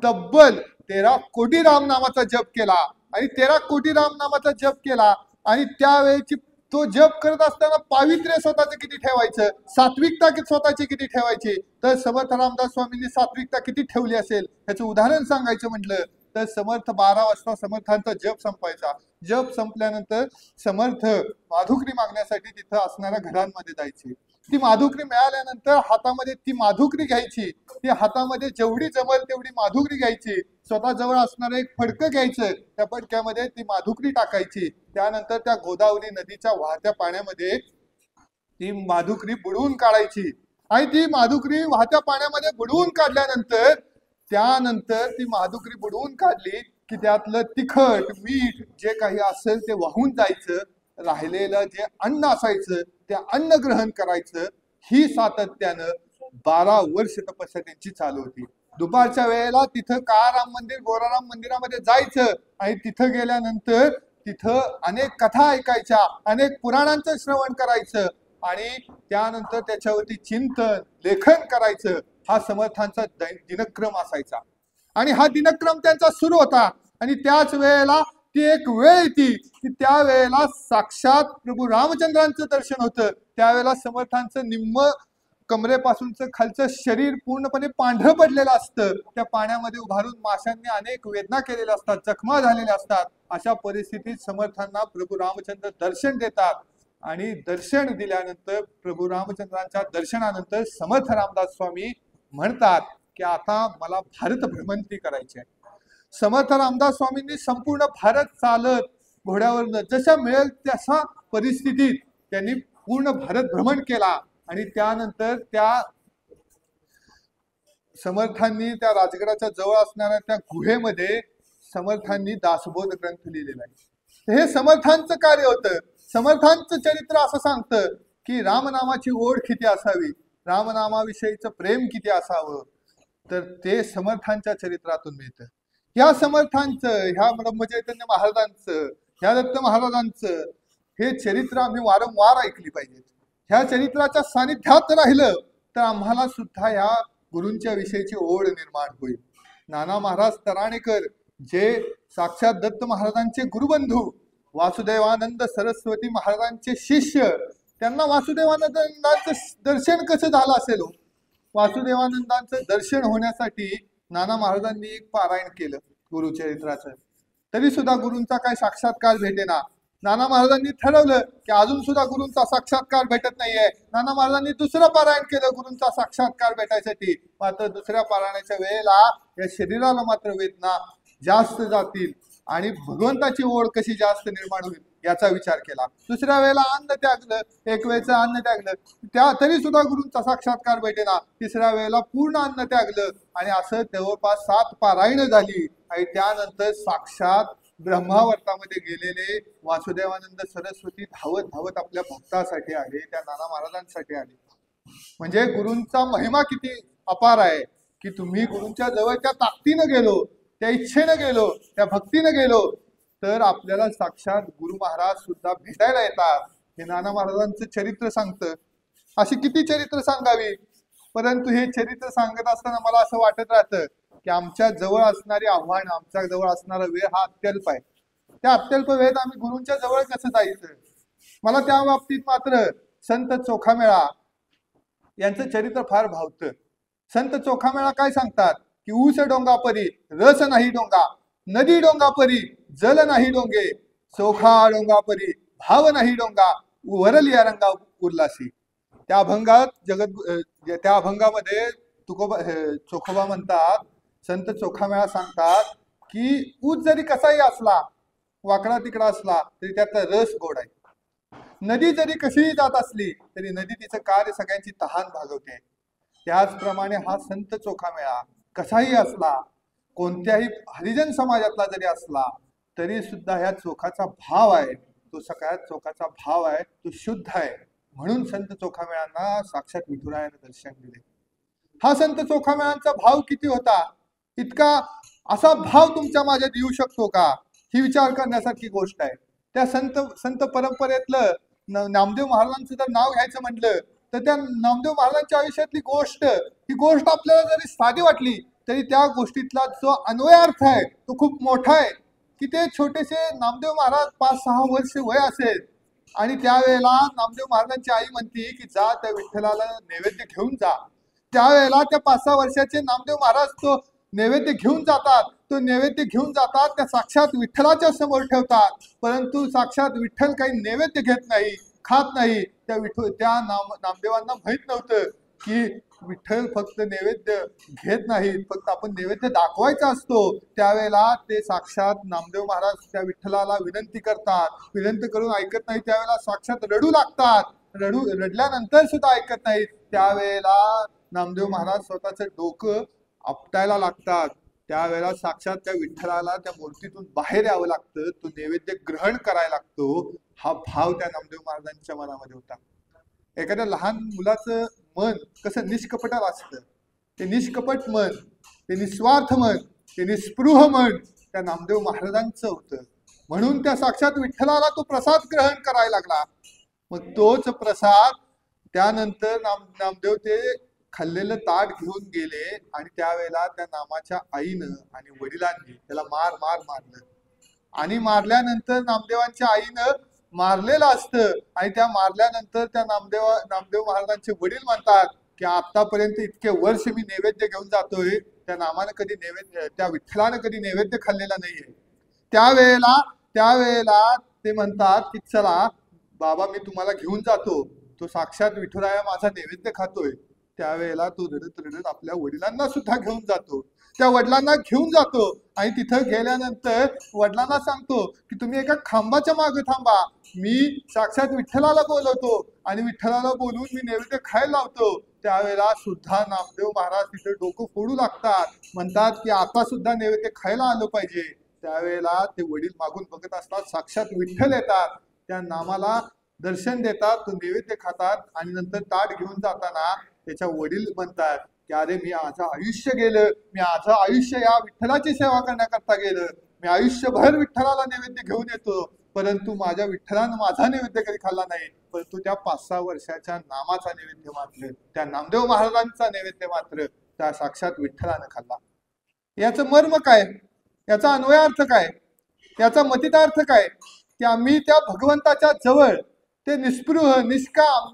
तब्बल 13 कोटी राम नामाचा जप केला. आणि 13 कोटी राम नामाचा जप केला. आणि त्यावेळेची तो जप करत असताना पावित्र्य स्वतःचं किती ठेवायचं, सात्विकता स्वतःची किती ठेवायची. तर समर्थ रामदास स्वामींनी सात्विकता किती ठेवली असेल याचं उदाहरण सांगायचं म्हटलं तर समर्थ 12 वाजता समर्थांचा जप संपायचा. जप संपल्यानंतर समर्थ माधुकरी मागण्यासाठी तिथं असणाऱ्या घरांमध्ये जायचे. ती माधुकरी मिळाल्यानंतर हातामध्ये ती माधुकरी घ्यायची. ती हातामध्ये जेवढी जमल तेवढी माधुकरी घ्यायची. स्वतः जवळ असणारं एक फडकं घ्यायचं, त्या फडक्यामध्ये ती माधुकरी टाकायची. त्यानंतर त्या गोदावरी नदीच्या वाहत्या पाण्यामध्ये ती माधुकरी बुडवून काढायची. आणि ती माधुकरी वाहत्या पाण्यामध्ये बुडवून काढल्यानंतर त्यानंतर ती माधुकरी बुडवून काढली की त्यातलं तिखट मीठ जे काही असेल ते वाहून जायचं. राहिलेलं जे अन्न असायचं ते अन्न ग्रहण करायचं. ही सातत्यानं 12 वर्ष तपस्या त्यांची चालू होती. दुपारच्या वेळेला तिथं काळाराम मंदिर, गोराराम मंदिरामध्ये जायचं आणि तिथं गेल्यानंतर तिथं अनेक कथा ऐकायच्या, अनेक पुराणांचं श्रवण करायचं आणि त्यानंतर त्याच्यावरती चिंतन लेखन करायचं. हा समर्थांचा दिनक्रम असायचा. आणि हा दिनक्रम त्यांचा सुरू होता. आणि त्याच वेळेला ती एक वेळ येते की त्या वेळेला साक्षात प्रभू रामचंद्रांचं दर्शन होतं. त्यावेळेला समर्थांचं निम्म कमरेपासूनचं खालचं शरीर पूर्णपणे पांढरं पडलेलं असतं. त्या पाण्यामध्ये उभारून माशांनी अनेक वेदना केलेल्या असतात, जखमा झालेल्या असतात. अशा परिस्थितीत समर्थांना प्रभू रामचंद्र दर्शन देतात. आणि दर्शन दिल्यानंतर प्रभू रामचंद्रांच्या दर्शनानंतर समर्थ रामदास स्वामी म्हणतात की आता मला भारत भ्रमंती करायची आहे. समर्थ रामदास स्वामींनी संपूर्ण भारत चालत घोड्यावर जशा मिळेल तशा परिस्थितीत त्यांनी पूर्ण भारत भ्रमण केला. आणि त्यानंतर त्या समर्थांनी त्या राजगडाच्या जवळ असणाऱ्या त्या गुहेमध्ये समर्थांनी दासबोध ग्रंथ लिहिलेला आहे. हे समर्थांचं कार्य होतं. समर्थांचं चरित्र असं सांगतं की रामनामाची ओढ किती असावी, रामनामाविषयीचं प्रेम किती असावं, तर ते समर्थांच्या चरित्रातून मिळतं. ह्या समर्थांचं, ह्या ब्रह्मचैतन्य महाराजांचं, ह्या दत्त महाराजांचं हे चरित्र आम्ही वारंवार ऐकली पाहिजेत. ह्या चरित्राच्या सानिध्यात राहिलं तर आम्हाला सुद्धा ह्या गुरूंच्या विषयीची ओढ निर्माण होईल. नाना महाराज तराणेकर जे साक्षात दत्त महाराजांचे गुरुबंधू, वासुदेवानंद सरस्वती महाराजांचे शिष्य, त्यांना वासुदेवानंदांचं दर्शन कसं झालं असेल. वासुदेवानंदांचं दर्शन होण्यासाठी नाना महाराजांनी एक पारायण केलं गुरुचरित्राचं. तरी सुद्धा गुरूंचा काय साक्षात्कार भेटेना. नाना महाराजांनी ठरवलं की अजून सुद्धा गुरूंचा साक्षात्कार भेटत नाहीये. नाना महाराजांनी दुसरं पारायण केलं गुरूंचा साक्षात्कार भेटायसाठी. मात्र दुसऱ्या पारायणाच्या वेळेला या शरीराला मात्र वेदना जास्त जातील आणि भगवंताची ओढ कशी जास्त निर्माण होईल याचा विचार केला. दुसऱ्या वेळेला अन्न त्यागलं, एक वेळचं अन्न त्यागलं, त्या तरी सुद्धा गुरूंचा साक्षात्कार भेटेना. तिसऱ्या वेळेला पूर्ण अन्न त्यागलं आणि असं जवळपास 7 पारायण झाली. आणि त्यानंतर साक्षात ब्रह्मावर्तामध्ये गेलेले वासुदेवानंद सरस्वती धावत धावत आपल्या भक्तासाठी आले, त्या नाना महाराजांसाठी आले. म्हणजे गुरूंचा महिमा किती अपार आहे की तुम्ही गुरूंच्या जवळ त्या ताकदीनं गेलो, त्या इच्छेनं गेलो, त्या भक्तीनं गेलो तर आपल्याला साक्षात गुरु महाराज सुद्धा भेटायला येतात. हे नाना महाराजांचं चरित्र सांगतं. अशी किती चरित्र सांगावी, परंतु हे चरित्र सांगत असताना मला असं वाटत राहतं की आमच्या जवळ असणारी आव्हान, आमच्या जवळ असणारा वेळ हा अत्यल्प आहे. त्या अत्यल्प वेळेत आम्ही गुरूंच्या जवळ कसं जायचं. मला त्या बाबतीत मात्र संत चोखामेळा यांचं चरित्र फार भावतं. संत चोखामेळा काय सांगतात की ऊस डोंगा परी रस नाही डोंगा, नदी डोंगा परी जल नाही डोंगे, चोखा डोंगा परी भाव नाही डोंगा, वरल या रंगा उल्हासी. त्या अभंगात त्या अभंगामध्ये चोखोबा म्हणतात, संत चोखामेळा सांगतात की ऊस जरी कसाही असला, वाकडा तिकडा असला, तरी त्यातला रस गोड आहे. नदी जरी कशीही जात असली तरी नदी तिचं कार्य सगळ्यांची तहान भागवते. त्याचप्रमाणे हा संत चोखा मेळा कसाही असला, कोणत्याही हरिजन समाजातला जरी असला, तरी सुद्धा ह्या चोखाचा भाव आहे, तो सगळ्यात चोखाचा भाव आहे, तो शुद्ध आहे. म्हणून संत चोखा मेळांना साक्षात विठुरायाने दर्शन दिले. हा संत चोखा मेळांचा भाव किती होता, इतका असा भाव तुमच्या माझ्यात येऊ शकतो का, ही विचार करण्यासारखी गोष्ट आहे. त्या संत संत परंपरेतलं नामदेव महाराजांचं जर नाव घ्यायचं म्हटलं, तर त्या नामदेव महाराजांच्या आयुष्यातली गोष्ट, ही गोष्ट आपल्याला जरी साधी वाटली तरी त्या गोष्टीतला जो अन्वय अर्थ आहे तो खूप मोठा आहे. की ते छोटेसे नामदेव महाराज 5-6 वर्ष वय असेल, आणि त्यावेळेला नामदेव महाराजांची आई म्हणते की जा त्या विठ्ठलाला नैवेद्य घेऊन जा. त्यावेळेला त्या 5-6 वर्षाचे नामदेव महाराज तो नैवेद्य घेऊन जातात. तो नैवेद्य घेऊन जातात, त्या साक्षात विठ्ठलाच्या समोर ठेवतात. परंतु साक्षात विठ्ठल काही नैवेद्य घेत नाही, खात नाही. त्या नामदेवांना माहित नव्हतं की विठ्ठल फक्त नैवेद्य घेत नाहीत, फक्त आपण नैवेद्य दाखवायचा असतो. त्यावेळेला ते साक्षात नामदेव महाराज त्या विठ्ठलाला विनंती करतात. विनंती करून ऐकत नाही, त्यावेळेला साक्षात रडू लागतात. रडल्यानंतर सुद्धा ऐकत नाहीत. त्यावेळेला नामदेव महाराज स्वतःचं डोकं आपटायला लागतात. त्यावेळेला साक्षात त्या विठ्ठलाला त्या मूर्तीतून बाहेर यावं लागतं, तो नैवेद्य ग्रहण करायला लागतो. हा भाव त्या नामदेव महाराजांच्या मनामध्ये होता. एखाद्या लहान मुलाचं मन कसं निष्कपटात असतं, ते निष्कपट मन, ते निस्वार्थ मन, ते निस्पृह मन त्या नामदेव महाराजांचं होतं. म्हणून त्या साक्षात विठ्ठलाला तो प्रसाद ग्रहण करायला लागला. मग तोच प्रसाद त्यानंतर नामदेव ते खाल्लेलं ताट घेऊन गेले, आणि त्यावेळेला त्या नामाच्या आईनं आणि वडिलांनी त्याला मारलं. आणि मारल्यानंतर नामदेवांच्या आईनं मारलेलं असतं, आणि त्या मारल्यानंतर त्या नामदेव महाराजांचे वडील म्हणतात की आतापर्यंत इतके वर्ष मी नैवेद्य घेऊन जातोय, त्या नामानं कधी नैवेद्य, त्या विठ्ठलानं कधी नैवेद्य खाल्लेला नाहीये. त्यावेळेला ते म्हणतात की चला बाबा, मी तुम्हाला घेऊन जातो, तो साक्षात विठुराया माझा नैवेद्य खातोय. त्यावेळेला तो रडत आपल्या वडिलांना सुद्धा घेऊन जातो. त्या वडिलांना घेऊन जातो, आणि तिथं गेल्यानंतर वडिलांना सांगतो की तुम्ही एका खांबाच्या मागे थांबा, मी साक्षात विठ्ठलाला बोलवतो, आणि विठ्ठलाला बोलून मी नैवेद्य खायला लावतो. त्यावेळेला सुद्धा नामदेव महाराज तिथे डोकं फोडू लागतात, म्हणतात की आता सुद्धा नैवेद्य खायला आलं पाहिजे. त्यावेळेला ते वडील मागून बघत असतात, साक्षात विठ्ठल येतात, त्या नामाला दर्शन देतात, तो नैवेद्य खातात. आणि नंतर ताट घेऊन जाताना त्याच्या वडील म्हणतात की अरे, मी माझं आयुष्य गेलं, मी माझं आयुष्य या विठ्ठलाची सेवा करण्याकरता गेलं, मी आयुष्यभर विठ्ठलाला नैवेद्य घेऊन येतो, परंतु माझ्या विठ्ठलानं माझा नैवेद्य कधी खाल्ला नाही. परंतु त्या 5-6 वर्षाच्या नामाचा नैवेद्य मात्र, त्या नामदेव महाराजांचा नैवेद्य मात्र त्या साक्षात विठ्ठलानं खाल्ला. याचं मर्म काय, याचा अन्वयार्थ काय, याचा मतितार्थ काय, की आम्ही त्या भगवंताच्या जवळ ते निस्पृह, निष्काम,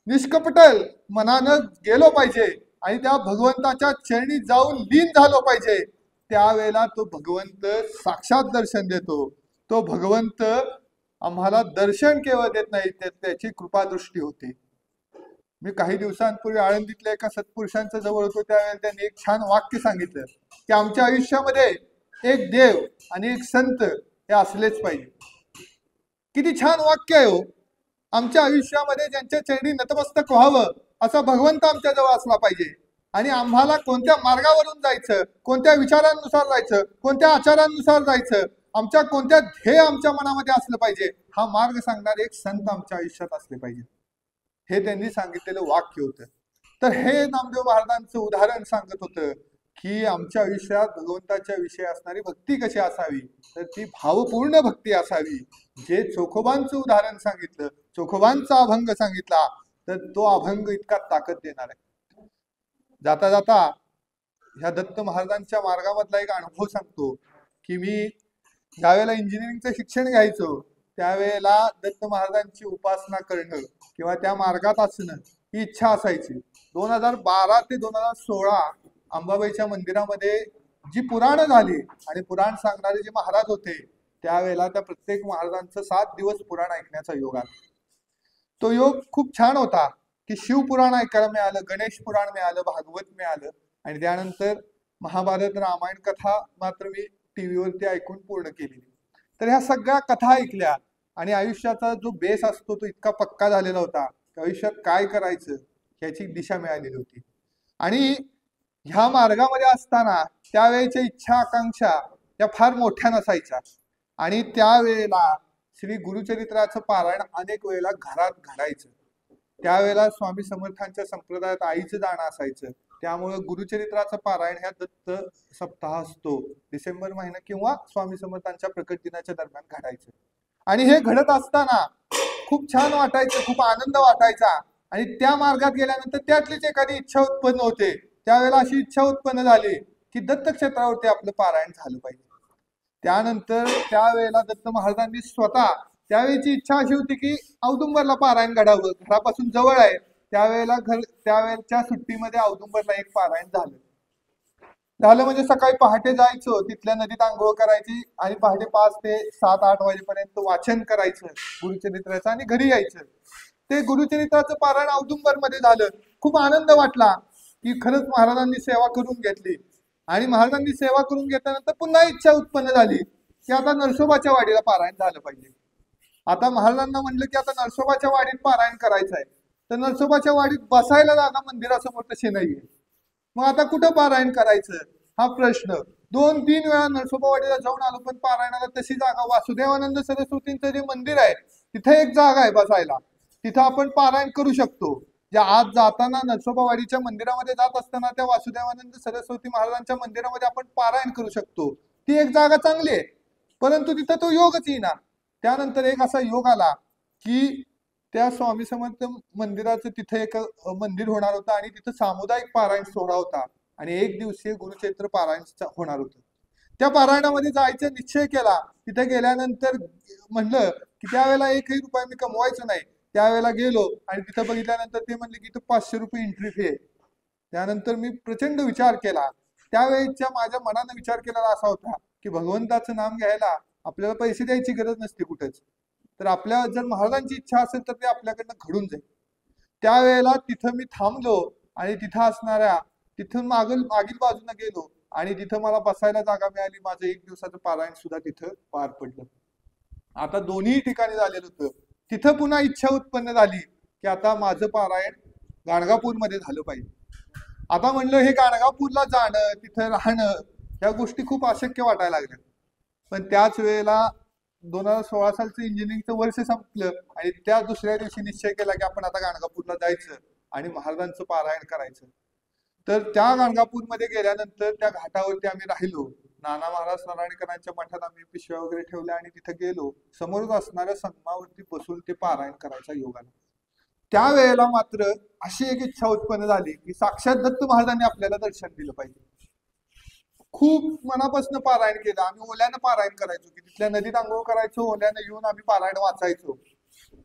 निष्कपटल मनानं गेलो पाहिजे, आणि त्या भगवंताच्या चरणी जाऊन लीन झालो पाहिजे. त्यावेळेला तो भगवंत साक्षात दर्शन देतो. तो भगवंत आम्हाला दर्शन केवळ देत नाही, त्याची कृपादृष्टी होते. मी काही दिवसांपूर्वी आळंदीतल्या एका सत्पुरुषांच्या जवळ होतो, त्यावेळेला त्यांनी एक छान वाक्य सांगितलं की आमच्या आयुष्यामध्ये एक देव आणि एक संत हे असलेच पाहिजे. किती छान वाक्य आहे हो. आमच्या आयुष्यामध्ये ज्यांच्या चरणी नतमस्तक व्हावं असा भगवंत आमच्या जवळ असला पाहिजे. आणि आम्हाला कोणत्या मार्गावरून जायचं, कोणत्या विचारांनुसार जायचं, कोणत्या आचारांनुसार जायचं, आमच्या कोणत्या ध्येय आमच्या मनामध्ये असलं पाहिजे, हा मार्ग सांगणारे एक संत आमच्या आयुष्यात असले पाहिजे. हे त्यांनी सांगितलेलं वाक्य होतं. तर हे नामदेव महाराजांचं उदाहरण सांगत होतं की आमच्या आयुष्यात भगवंताच्या विषयी असणारी भक्ती कशी असावी, तर ती भावपूर्ण भक्ती असावी. जे चोखोबांचं उदाहरण सांगितलं, चोखोबांचा अभंग सांगितला, तर तो अभंग इतका ताकद देणार आहे. जाता जाता ह्या दत्त महाराजांच्या मार्गामधला एक अनुभव सांगतो की मी ज्यावेळेला इंजिनिअरिंगचं शिक्षण घ्यायचो, त्यावेळेला दत्त महाराजांची उपासना करणं किंवा त्या मार्गात असणं ही इच्छा असायची. 2012 ते 2016 अंबाबाईच्या मंदिरामध्ये जी पुराणं झाली आणि पुराण सांगणारे जे महाराज होते, त्यावेळेला त्या प्रत्येक महाराजांचं 7 दिवस पुराण ऐकण्याचा योग आला. तो योग खूप छान होता की शिवपुराण ऐकायला मिळालं, गणेश पुराण मिळालं, भागवत मिळालं, आणि त्यानंतर महाभारत रामायण कथा मात्र मी टीव्हीवरती ऐकून पूर्ण केलेली. तर ह्या सगळ्या कथा ऐकल्या आणि आयुष्याचा जो बेस असतो तो इतका पक्का झालेला होता की आयुष्यात काय करायचं ह्याची दिशा मिळालेली होती. आणि ह्या मार्गामध्ये असताना त्यावेळेच्या इच्छा आकांक्षा त्या फार मोठ्या नसायच्या. आणि त्यावेळेला श्री गुरुचरित्राचं पारायण अनेक वेळेला घरात घडायचं. त्यावेळेला स्वामी समर्थांच्या संप्रदायात आईचं जाणं असायचं. त्यामुळे गुरुचरित्राचं पारायण ह्या दत्त सप्ताह असतो डिसेंबर महिना किंवा स्वामी समर्थांच्या प्रकट दिनाच्या दरम्यान घडायचं. आणि हे घडत असताना खूप छान वाटायचं, खूप आनंद वाटायचा. आणि त्या मार्गात गेल्यानंतर त्यातलीच एखादी इच्छा उत्पन्न होते. त्यावेळेला अशी इच्छा उत्पन्न झाली की दत्तक्षेत्रावरती आपलं पारायण झालं पाहिजे. त्यानंतर त्यावेळेला दत्त महाराजांनी स्वतः त्यावेळेची इच्छा अशी होती की औदुंबरला पारायण घडावं, घरापासून जवळ आहे. त्यावेळेच्या सुट्टीमध्ये औदुंबरला एक पारायण झालं म्हणजे सकाळी पहाटे जायचो, तिथल्या नदीत आंघोळ करायची आणि पहाटे 5 ते 7-8 वाजेपर्यंत वाचन करायचं गुरुचरित्राचं आणि घरी यायचं. ते गुरुचरित्राचं पारायण औदुंबरमध्ये झालं. खूप आनंद वाटला की खरंच महाराजांनी सेवा करून घेतली. आणि महाराजांनी सेवा करून घेतल्यानंतर पुन्हा इच्छा उत्पन्न झाली की आता नरसोबाच्या वाडीला पारायण झालं पाहिजे. आता महाराजांना म्हणलं की आता नरसोबाच्या वाडीत पारायण करायचं आहे, तर नरसोबाच्या वाडीत बसायला जागा मंदिरासमोर तशी नाहीये. मग आता कुठं पारायण करायचं हा प्रश्न. 2-3 वेळा नरसोबा वाडीला जाऊन आलो, पण पारायणाला तशी जागा, वासुदेवानंद सरस्वतींचं जे मंदिर आहे तिथे एक जागा आहे बसायला, तिथं आपण पारायण करू शकतो. ज्या आज जाताना नरसोबावाडीच्या मंदिरामध्ये जात असताना त्या वासुदेवानंद सरस्वती महाराजांच्या मंदिरामध्ये आपण पारायण करू शकतो. ती एक जागा चांगली आहे, परंतु तिथं तो योगच येईना. त्यानंतर एक असा योग आला की त्या स्वामी समर्थ मंदिराचं तिथे एक मंदिर होणार होतं आणि तिथं सामुदायिक पारायण सोहळा होता आणि एक दिवसीय गुरुचरित्र पारायण होणार होतं. त्या पारायणामध्ये जायचा निश्चय केला. तिथे गेल्यानंतर म्हणलं की त्यावेळेला 1ही रुपया मी कमवायचं नाही. त्यावेळेला गेलो आणि तिथं बघितल्यानंतर ते म्हणले की इथं 500 रुपये एंट्री फी आहे. त्यानंतर मी प्रचंड विचार केला. त्यावेळेच्या माझ्या मनानं विचार केलेला असा होता की भगवंताचं नाम घ्यायला आपल्याला पैसे द्यायची गरज नसते कुठेच, तर आपल्या जर महाराजांची इच्छा असेल तर ते आपल्याकडनं घडून जाईल. त्यावेळेला तिथं मी थांबलो आणि तिथून मागील बाजूने गेलो आणि तिथं मला बसायला जागा मिळाली. माझं 1 दिवसाचं पारायण सुद्धा तिथं पार पडलं. आता दोन्ही ठिकाणी झालेलं होतं. तिथं पुन्हा इच्छा उत्पन्न झाली की आता माझं पारायण गाणगापूरमध्ये झालं पाहिजे. आता म्हणलं हे गाणगापूरला जाणं, तिथं राहणं, ह्या गोष्टी खूप अशक्य वाटायला लागल्या. पण त्याच वेळेला 2016 सालचं इंजिनिअरिंगचं वर्ष संपलं आणि त्या दुसऱ्या दिवशी निश्चय केला की आपण आता गाणगापूरला जायचं आणि महाराजांचं पारायण करायचं. तर त्या गाणगापूरमध्ये गेल्यानंतर त्या घाटावरती आम्ही राहिलो. नाना महाराज नारायणकरांच्या मठात आम्ही पिशव्या वगैरे ठेवल्या आणि तिथे गेलो. समोरच असणाऱ्या संगमावरती बसून ते पारायण करायचा योग आला. त्यावेळेला मात्र अशी एक इच्छा उत्पन्न झाली की साक्षात दत्त महाराजांनी आपल्याला दर्शन दिलं पाहिजे. खूप मनापासून पारायण केलं. आम्ही ओल्यानं पारायण करायचो की तिथल्या नदीत आंघोळ करायचो, ओल्यानं येऊन आम्ही पारायण वाचायचो.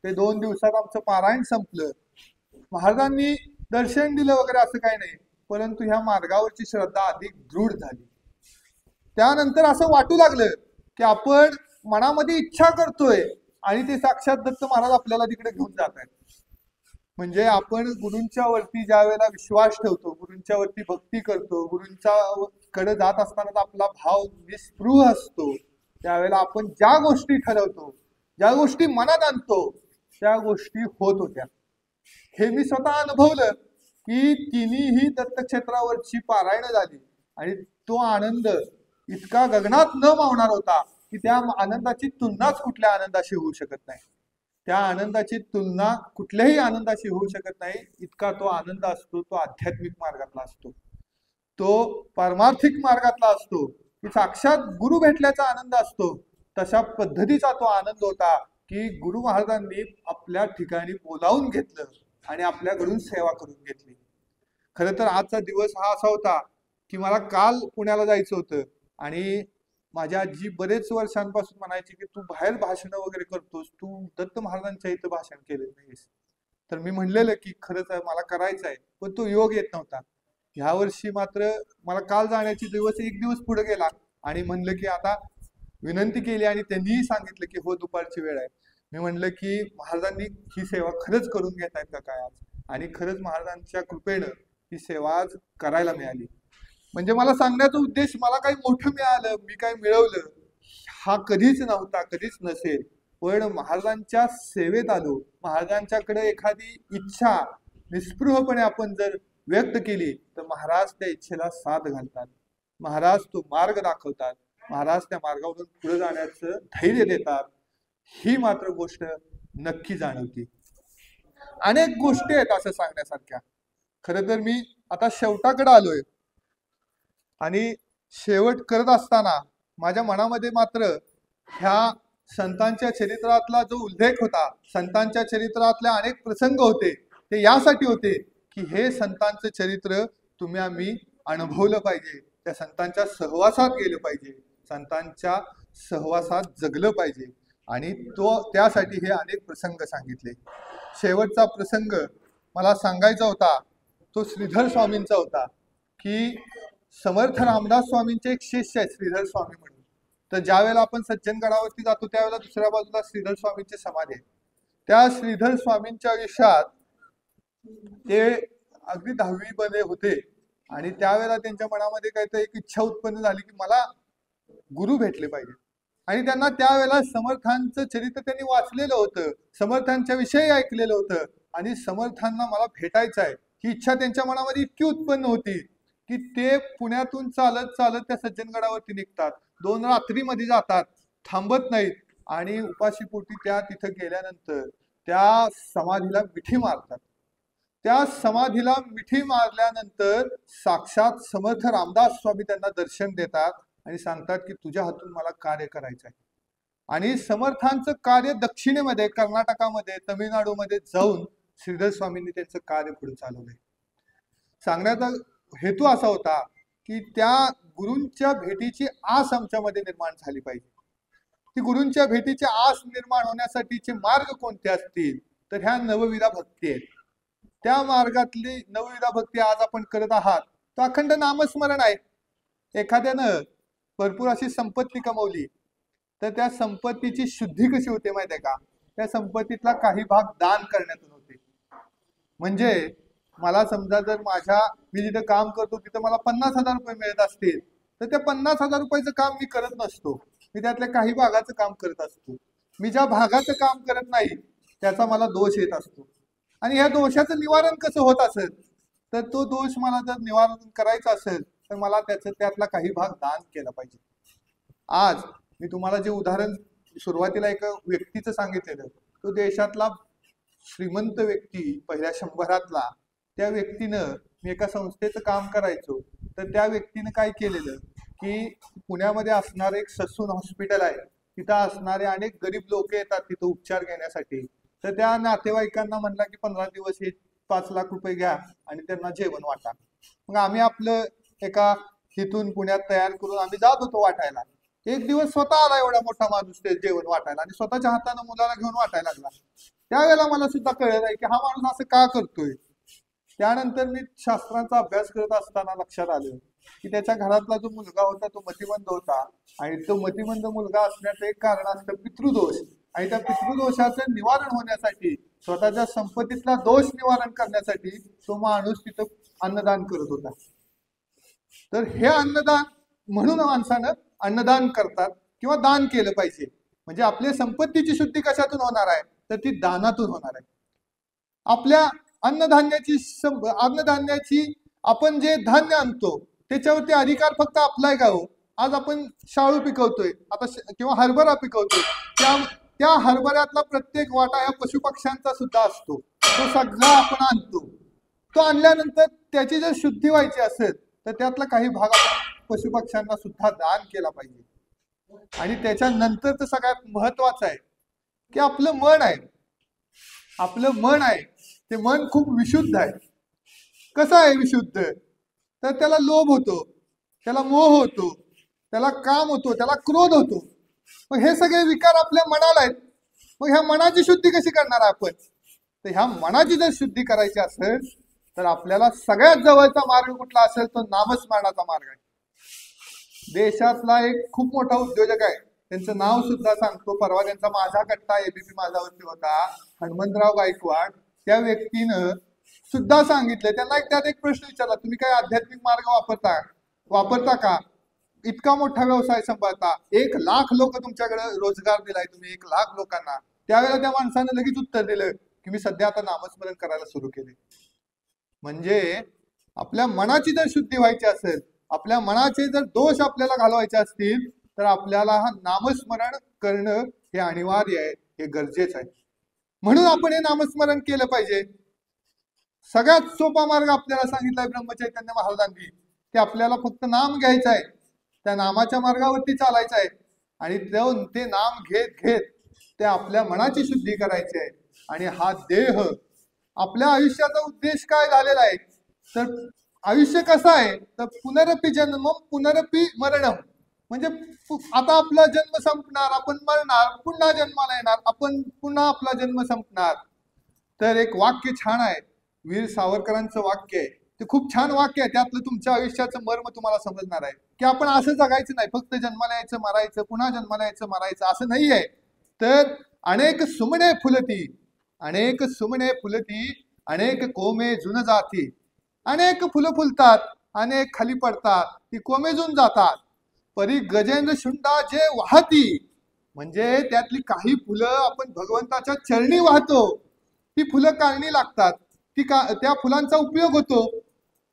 ते 2 दिवसात आमचं पारायण संपलं. महाराजांनी दर्शन दिलं वगैरे असं काही नाही, परंतु ह्या मार्गावरची श्रद्धा अधिक दृढ झाली. त्यानंतर असं वाटू लागलं की आपण मनामध्ये इच्छा करतोय आणि ते साक्षात दत्त महाराज आपल्याला तिकडे घेऊन जात आहेत. म्हणजे आपण गुरूंच्या वरती ज्या वेळेला विश्वास ठेवतो, गुरूंच्या वरती भक्ती करतो, गुरूंच्या कडे जात असताना आपला भाव निस्पृह असतो, त्यावेळेला आपण ज्या गोष्टी ठरवतो, ज्या गोष्टी मनात आणतो, त्या गोष्टी होत होत्या. हे मी स्वतः अनुभवलं की तिन्ही दत्तक्षेत्रावरची पारायण झाली आणि तो आनंद इतका गगनात न मावणार होता की त्या आनंदाची तुलनाच कुठल्या आनंदाशी होऊ शकत नाही. त्या आनंदाची तुलना कुठल्याही आनंदाशी होऊ शकत नाही. इतका तो आनंद असतो, तो आध्यात्मिक मार्गातला असतो, तो पारमार्थिक मार्गातला असतो, की साक्षात गुरु भेटल्याचा आनंद असतो. तशा पद्धतीचा तो आनंद होता की गुरु महाराजांनी आपल्या ठिकाणी बोलावून घेतलं आणि आपल्याकडून सेवा करून घेतली. खरं तर आजचा दिवस हा असा होता की मला काल पुण्याला जायचं होतं आणि माझ्या आजी बरेच वर्षांपासून म्हणायची की तू बाहेर भाषण वगैरे करतोस, तू दत्त महाराजांच्या इथं भाषण केलेलं नाहीस. तर मी म्हणलेलं की खरंच आहे, मला करायचं आहे, पण तो योग येत नव्हता. ह्या वर्षी मात्र मला काल जाण्याची दिवस 1 दिवस पुढे गेला आणि म्हणलं की आता विनंती केली आणि त्यांनीही सांगितलं की हो दुपारची वेळ आहे. मी म्हणलं की महाराजांनी ही सेवा खरंच करून घेतायत का काय आज, आणि खरंच महाराजांच्या कृपेनं ही सेवा आज करायला मिळाली. म्हणजे मला सांगण्याचा उद्देश मला काही मोठं मिळालं, मी काय मिळवलं, हा कधीच नव्हता, कधीच नसेल. पण महाराजांच्या सेवेत आलो, महाराजांच्याकडे एखादी इच्छा निस्पृहपणे आपण जर व्यक्त केली तर महाराज त्या इच्छेला साथ घालतात, महाराज तो मार्ग दाखवतात, महाराज त्या मार्गावरून पुढे जाण्याचं धैर्य देतात. ही मात्र गोष्ट नक्की जाणवती. अनेक गोष्टी आहेत असं सांगण्यासारख्या. खरं तर मी आता शेवटाकडे आलोय आणि शेवट करत असताना माझ्या मनामध्ये मात्र ह्या संतांच्या चरित्रातला जो उल्लेख होता, संतांच्या चरित्रातले अनेक प्रसंग होते, ते यासाठी होते की हे संतांचं चरित्र तुम्ही आम्ही अनुभवलं पाहिजे, त्या संतांच्या सहवासात गेलं पाहिजे, संतांच्या सहवासात जगलं पाहिजे. आणि त्यासाठी हे अनेक प्रसंग सांगितले. शेवटचा प्रसंग मला सांगायचा होता तो श्रीधर स्वामींचा होता की समर्थ रामदास स्वामींचे एक शिष्य आहे श्रीधर स्वामी म्हणून. तर ज्या वेळेला आपण सज्जनगडावरती जातो त्यावेळेला दुसऱ्या बाजूला श्रीधर स्वामींची समाधी आहे. त्या श्रीधर स्वामींच्या आयुष्यात ते अगदी 10वी मध्ये होते आणि त्यावेळेला त्यांच्या मनामध्ये काहीतरी एक इच्छा उत्पन्न झाली की मला गुरु भेटले पाहिजे. आणि त्यांना त्यावेळेला समर्थांचं चरित्र त्यांनी वाचलेलं होतं, समर्थांच्या विषयी ऐकलेलं होतं आणि समर्थांना मला भेटायचं आहे ही इच्छा त्यांच्या मनामध्ये इतकी उत्पन्न होती की ते पुण्यातून चालत चालत त्या सज्जनगडावरती निघतात, 2 रात्रीमध्ये जातात, थांबत नाहीत आणि उपाशीपोटी त्या तिथं गेल्यानंतर त्या समाधीला मिठी मारतात. त्या समाधीला मिठी मारल्यानंतर साक्षात समर्थ रामदास स्वामी त्यांना दर्शन देतात आणि सांगतात की तुझ्या हातून मला कार्य करायचं आहे. आणि समर्थांचं कार्य दक्षिणेमध्ये, कर्नाटकामध्ये, तमिळनाडूमध्ये जाऊन श्रीधर स्वामींनी त्यांचं कार्य पुढे चालवलंय. सांगण्याचा हेतू असा होता की त्या गुरूंच्या भेटीची आस आमच्यामध्ये निर्माण झाली पाहिजे. ती गुरूंच्या भेटीची आस निर्माण होण्यासाठीचे मार्ग कोणते असतील तर ह्या नवविधा भक्ती आहेत. त्या मार्गातली नवविधा भक्ती आज आपण करत आहात तर अखंड नामस्मरण आहे. एखाद्यानं भरपूर अशी संपत्ती कमवली तर त्या संपत्तीची शुद्धी कशी होते माहिती आहे का? त्या संपत्तीतला काही भाग दान करण्यातून होते. म्हणजे मला समजा जर मी जिथं काम करतो तिथं मला 50,000 रुपये मिळत असतील तर त्या 50,000 रुपयाचं काम मी करत नसतो, मी त्यातल्या काही भागाचं काम करत असतो. मी ज्या भागाचं काम करत नाही त्याचा मला दोष येत असतो आणि ह्या दोषाचं निवारण कसं होत असेल तर तो दोष मला जर निवारण करायचा असेल तर मला त्यातला काही भाग दान केला पाहिजे. आज मी तुम्हाला जे उदाहरण सुरुवातीला एका व्यक्तीचं सांगितलेलं, तो देशातला श्रीमंत व्यक्ती पहिल्या 100रातला, त्या व्यक्तीनं, मी एका संस्थेचं काम करायचो तर त्या व्यक्तीनं काय केलेलं की पुण्यामध्ये असणारं एक ससून हॉस्पिटल आहे, तिथं असणारे अनेक गरीब लोक येतात तिथं उपचार घेण्यासाठी. तर त्या नातेवाईकांना म्हणला की 15 दिवस हे 5 लाख रुपये घ्या आणि त्यांना जेवण वाटा. मग आम्ही आपलं एका तिथून पुण्यात तयार करून आम्ही जात होतो वाटायला. एक दिवस स्वतः आला एवढा मोठा माणूस ते जेवण वाटायला आणि स्वतःच्या हाताने मुलाला घेऊन वाटायला लागला. त्यावेळेला मला सुद्धा कळलं आहे की हा माणूस असं का करतोय. त्यानंतर मी शास्त्रांचा अभ्यास करत असताना लक्षात आलं की त्याच्या घरातला जो मुलगा होता तो मतिमंद होता आणि तो मतिमंद मुलगा असण्याचं एक कारण असतं पितृदोष. आणि त्या पितृदोषाचं निवारण होण्यासाठी, स्वतःच्या संपत्तीतला दोष निवारण करण्यासाठी तो माणूस तिथं अन्नदान करत होता. तर हे अन्नदान म्हणून माणसानं अन्नदान करतात किंवा दान केलं पाहिजे. म्हणजे आपल्या संपत्तीची शुद्धी कशातून होणार आहे तर ती दानातून होणार आहे. आपल्या अन्नधान्याची आपण जे धान्य आणतो त्याच्यावरती अधिकार फक्त आपला आहे का हो? आज आपण शाळू पिकवतोय आता किंवा हरभरा पिकवतोय, त्या हरभऱ्यातला प्रत्येक वाटा या पशुपक्ष्यांचा सुद्धा असतो. तो सगळा आपण आणतो. तो आणल्यानंतर त्याची जर शुद्धी व्हायची असेल तर त्यातला काही भाग आपण पशुपक्ष्यांना सुद्धा दान केला पाहिजे. आणि त्याच्यानंतर सगळ्यात महत्वाचं आहे की आपलं मन आहे, आपलं मन आहे ते मन खूप विशुद्ध आहे. कसं आहे विशुद्ध तर त्याला लोभ होतो, त्याला मोह होतो, त्याला काम होतो, त्याला क्रोध होतो. मग हे सगळे विकार आपल्या मनाला आहेत. मग ह्या मनाची शुद्धी कशी करणार आपण? तर ह्या मनाची जर शुद्धी करायची असेल तर आपल्याला सगळ्यात जवळचा मार्ग कुठला असेल तो नामस्मरणाचा मार्ग आहे. देशातला एक खूप मोठा उद्योजक आहे, त्यांचं नाव सुद्धा सांगतो. परवा त्यांचा माझा कट्टा एबीपी माझावरती होता, हनुमंतराव गायकवाड. त्या व्यक्तीनं सुद्धा सांगितलं, त्यांना त्यात एक प्रश्न विचारला, तुम्ही काय आध्यात्मिक मार्ग वापरता? वापरता का? इतका मोठा व्यवसाय सांभाळता, 1,00,000 लोक तुमच्याकडे रोजगार दिलाय तुम्ही 1,00,000 लोकांना, त्यावेळेला त्या माणसाने लगेच उत्तर दिलं की मी सध्या आता नामस्मरण करायला सुरू केले. म्हणजे आपल्या मनाची जर शुद्धी व्हायची असेल, आपल्या मनाचे जर दोष आपल्याला घालवायचे असतील, तर आपल्याला हा नामस्मरण करणं हे अनिवार्य आहे, हे गरजेचं आहे. म्हणून आपण हे नामस्मरण केलं पाहिजे. सगळ्यात सोपा मार्ग आपल्याला सांगितलाय ब्रह्मचैतन्य महाराजांनी, की आपल्याला फक्त नाम घ्यायचं आहे, त्या नामाच्या मार्गावरती चालायचं आहे, आणि ते नाम घेत घेत ते आपल्या मनाची शुद्धी करायची आहे. आणि हा देह, आपल्या आयुष्याचा उद्देश काय झालेला आहे, तर आयुष्य कसं आहे, तर पुनरपि जन्म पुनरपि मरणम. म्हणजे आता आपला जन्म संपणार, आपण मरणार, पुन्हा जन्माला येणार, आपण पुन्हा आपला जन्म संपणार. तर एक वाक्य छान आहे, वीर सावरकरांचं वाक्य आहे, ते खूप छान वाक्य आहे. त्यातलं तुमच्या आयुष्याचं मर्म तुम्हाला समजणार आहे, की आपण असं जगायचं नाही, फक्त जन्माला यायचं मरायचं, पुन्हा जन्माला यायचं मरायचं, असं नाही आहे. तर अनेक सुमने फुलती, अनेक सुमने फुलती, अनेक कोमे जुन जाती. अनेक फुलं फुलतात, अनेक खाली पडतात, ती कोमेजून जातात. परी गजेंद्र शुंडा जे वाहती, म्हणजे त्यातली काही फुलं आपण भगवंताच्या चरणी वाहतो, ती फुलं कारणी लागतात, त्या फुलांचा उपयोग होतो.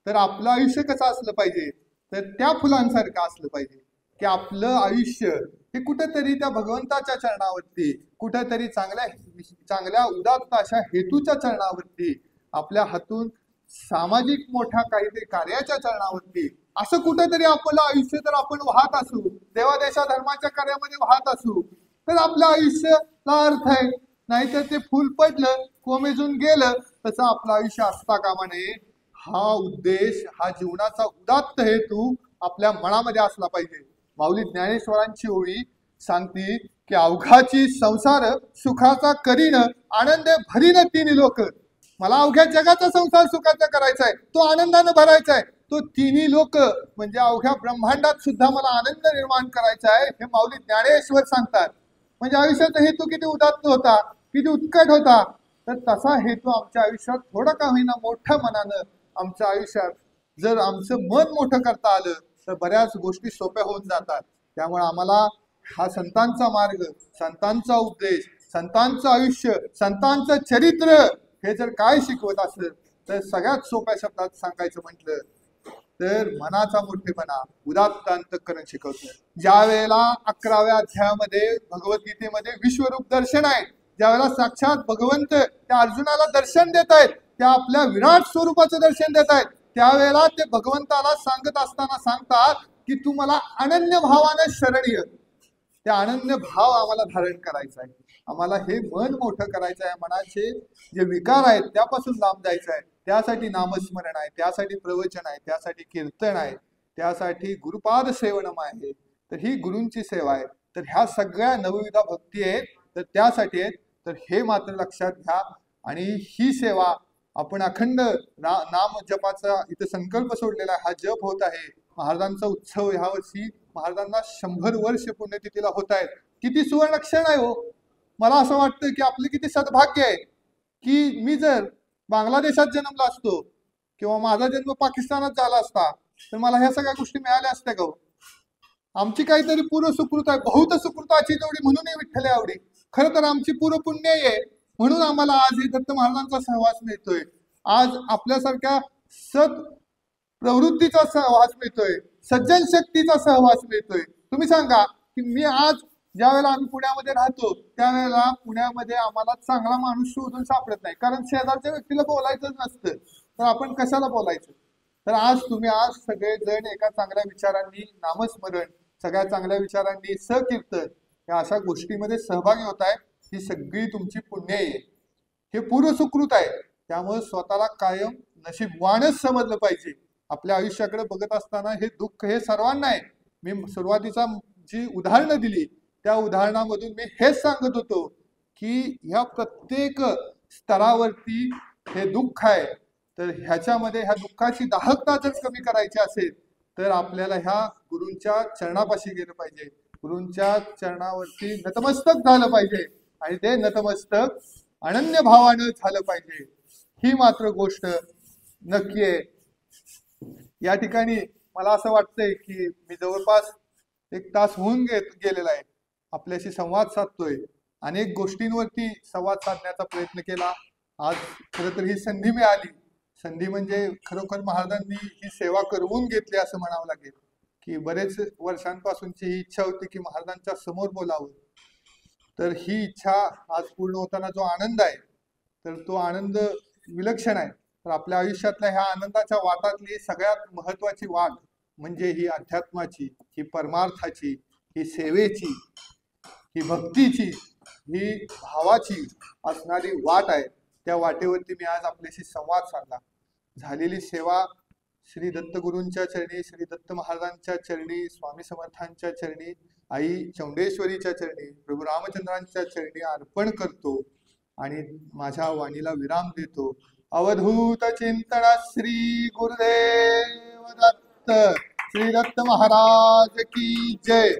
तर आपलं आयुष्य कसं असलं पाहिजे, तर त्या फुलांसारखं असलं पाहिजे, की आपलं आयुष्य हे कुठेतरी त्या भगवंताच्या चरणावरती, कुठेतरी चांगल्या उदात्त अशा हेतूच्या चरणावरती, आपल्या हातून सामाजिक मोठ्या काहीतरी कार्याच्या चरणावरती, असं कुठेतरी आपलं आयुष्य जर आपण वाहत असू, देवा देशा धर्माच्या कार्यामध्ये वाहत असू, तर आपलं आयुष्याला अर्थ आहे. नाहीतर ते फुल पडलं, कोमेजून गेलं, तसं आपलं आयुष्य असता कामा नये. हा उद्देश, हा जीवनाचा उदात्त हेतू आपल्या मनामध्ये असला पाहिजे. माऊली ज्ञानेश्वरांची ओळी सांगती की अवघाची संसार सुखाचा करीन, आनंद भरीन तिन्ही लोक. मला अवघ्या जगाचा संसार सुखाचा करायचा आहे, तो आनंदानं भरायचा आहे, तो तिन्ही लोक म्हणजे अवघ्या ब्रह्मांडात सुद्धा मला आनंद निर्माण करायचा आहे, हे माऊली ज्ञानेश्वर सांगतात. म्हणजे आयुष्याचा हेतू किती उदात्त होता, किती उत्कट होता. तर तसा हेतू आमच्या आयुष्यात थोडं का होईना मोठ्या मनानं आमच्या आयुष्यात जर आमचं मन मोठं करता आलं, तर बऱ्याच गोष्टी सोप्या होऊन जातात. त्यामुळे आम्हाला हा संतांचा मार्ग, संतांचा उपदेश, संतांचं आयुष्य, संतांचं चरित्र हे जर काय शिकवत असेल, तर सगळ्यात सोप्या शब्दात सांगायचं म्हटलं तर मनाचा मोठेपणा, उदात्त अंतःकरण शिकवतं. ज्या वेळेला 11व्या अध्यायामध्ये भगवद्गीतेमध्ये विश्वरूप दर्शन आहे, ज्यावेळेला साक्षात भगवंत त्या अर्जुनाला दर्शन देत आहेत, त्या आपल्या विराट स्वरूपाचं दर्शन देत आहेत, त्यावेळेला ते भगवंताला सांगत असताना सांगतात की तू मला अनन्य भावाने शरण ये. ते अनन्य भाव आम्हाला धारण करायचा आहे, आम्हाला हे मन मोठं करायचं आहे, मनाचे जे विकार आहेत त्यापासून लांब जायचं आहे. त्यासाठी नामस्मरण आहे, त्यासाठी प्रवचन आहे, त्यासाठी कीर्तन आहे, त्यासाठी गुरुपाद सेवनम आहे. तर ही गुरूंची सेवा आहे. तर ह्या सगळ्या नवविधा भक्ती आहेत, तर त्यासाठी आहेत. तर हे मात्र लक्षात घ्या. आणि ही सेवा आपण अखंड नाम जपाचा इथं संकल्प सोडलेला आहे, हा जप होत आहे. महाराजांचा उत्सव ह्या वर्षी महाराजांना 100 वर्ष पुण्यतिथीला होत आहेत. किती सुवर्ण क्षण आहे हो. मला असं वाटतं की आपले किती सद्भाग्य आहे की मी जर बांगलादेशात जन्मला असतो किंवा माझा जन्म पाकिस्तानात झाला असता, तर मला ह्या सगळ्या गोष्टी मिळाल्या असत्या का? आमची काहीतरी पूर्व सुकृत आहे, बहुत सुकृताची जोडी म्हणून विठ्ठल आवडी. खरं तर आमची पूर्व पुण्य आहे, म्हणून आम्हाला आज हे दत्त महाराजांचा सहवास मिळतोय, आज आपल्यासारख्या सत प्रवृत्तीचा सहवास मिळतोय, सज्जन शक्तीचा सहवास मिळतोय. तुम्ही सांगा की मी आज ज्या वेळेला आम्ही पुण्यामध्ये राहतो, त्यावेळेला पुण्यामध्ये आम्हाला चांगला माणूस शोधून सापडत नाही, कारण शेजारच्या व्यक्तीला बोलायचंच नसतं, तर आपण कशाला बोलायचं. तर आज तुम्ही आज सगळे जण एका चांगल्या विचारांनी नामस्मरण, सगळ्या चांगल्या विचारांनी सकीर्तन या अशा गोष्टीमध्ये सहभागी होत आहे. ही सगळी तुमची पुण्य आहे, हे पूर्व सुकृत आहे. त्यामुळे स्वतःला कायम नशीबवानच समजलं पाहिजे. आपल्या आयुष्याकडे बघत असताना हे दुःख हे सर्वांना आहे. मी सुरुवातीचा जी उदाहरणं दिली त्या उदाहरणामधून मी हेच सांगत होतो की ह्या प्रत्येक स्तरावरती हे दुःख आहे. तर ह्याच्यामध्ये ह्या दुःखाची दाहकता जर कमी करायची असेल, तर आपल्याला ह्या गुरूंच्या चरणापाशी गेलं पाहिजे, गुरूंच्या चरणावरती नतमस्तक झालं पाहिजे, आणि ते नतमस्तक अनन्य भावानं झालं पाहिजे. ही मात्र गोष्ट नक्की आहे. या ठिकाणी मला असं वाटतंय की मी जवळपास 1 तास होऊन गेलेला आहे, आपल्याशी संवाद साधतोय, अनेक गोष्टींवरती संवाद साधण्याचा प्रयत्न केला. आज खरं तर ही संधी मिळाली. संधी म्हणजे खरोखर महाराजांनी ही सेवा करवून घेतली असं म्हणावं लागेल, की बरेच वर्षांपासूनची ही इच्छा होती की महाराजांच्या समोर बोलावं. तर ही इच्छा आज पूर्ण होताना जो आनंद आहे, तर तो आनंद विलक्षण आहे. तर आपल्या आयुष्यातल्या ह्या आनंदाच्या वाटातली सगळ्यात महत्वाची वाट म्हणजे ही अध्यात्माची, ही परमार्थाची, ही सेवेची, ही भक्तीची, ही भावाची असणारी वाट आहे. त्या वाटेवरती मी आज आपल्याशी संवाद साधला. झालेली सेवा श्री दत्तगुरूंच्या चरणी, श्री दत्त महाराजांच्या चरणी, स्वामी समर्थांच्या चरणी, आई चौंडेश्वरीच्या चरणी, प्रभू रामचंद्रांच्या चरणी अर्पण करतो आणि माझ्या वाणीला विराम देतो. अवधूत चिंतन श्री गुरुदेव दत्त, श्री दत्त महाराज की जय.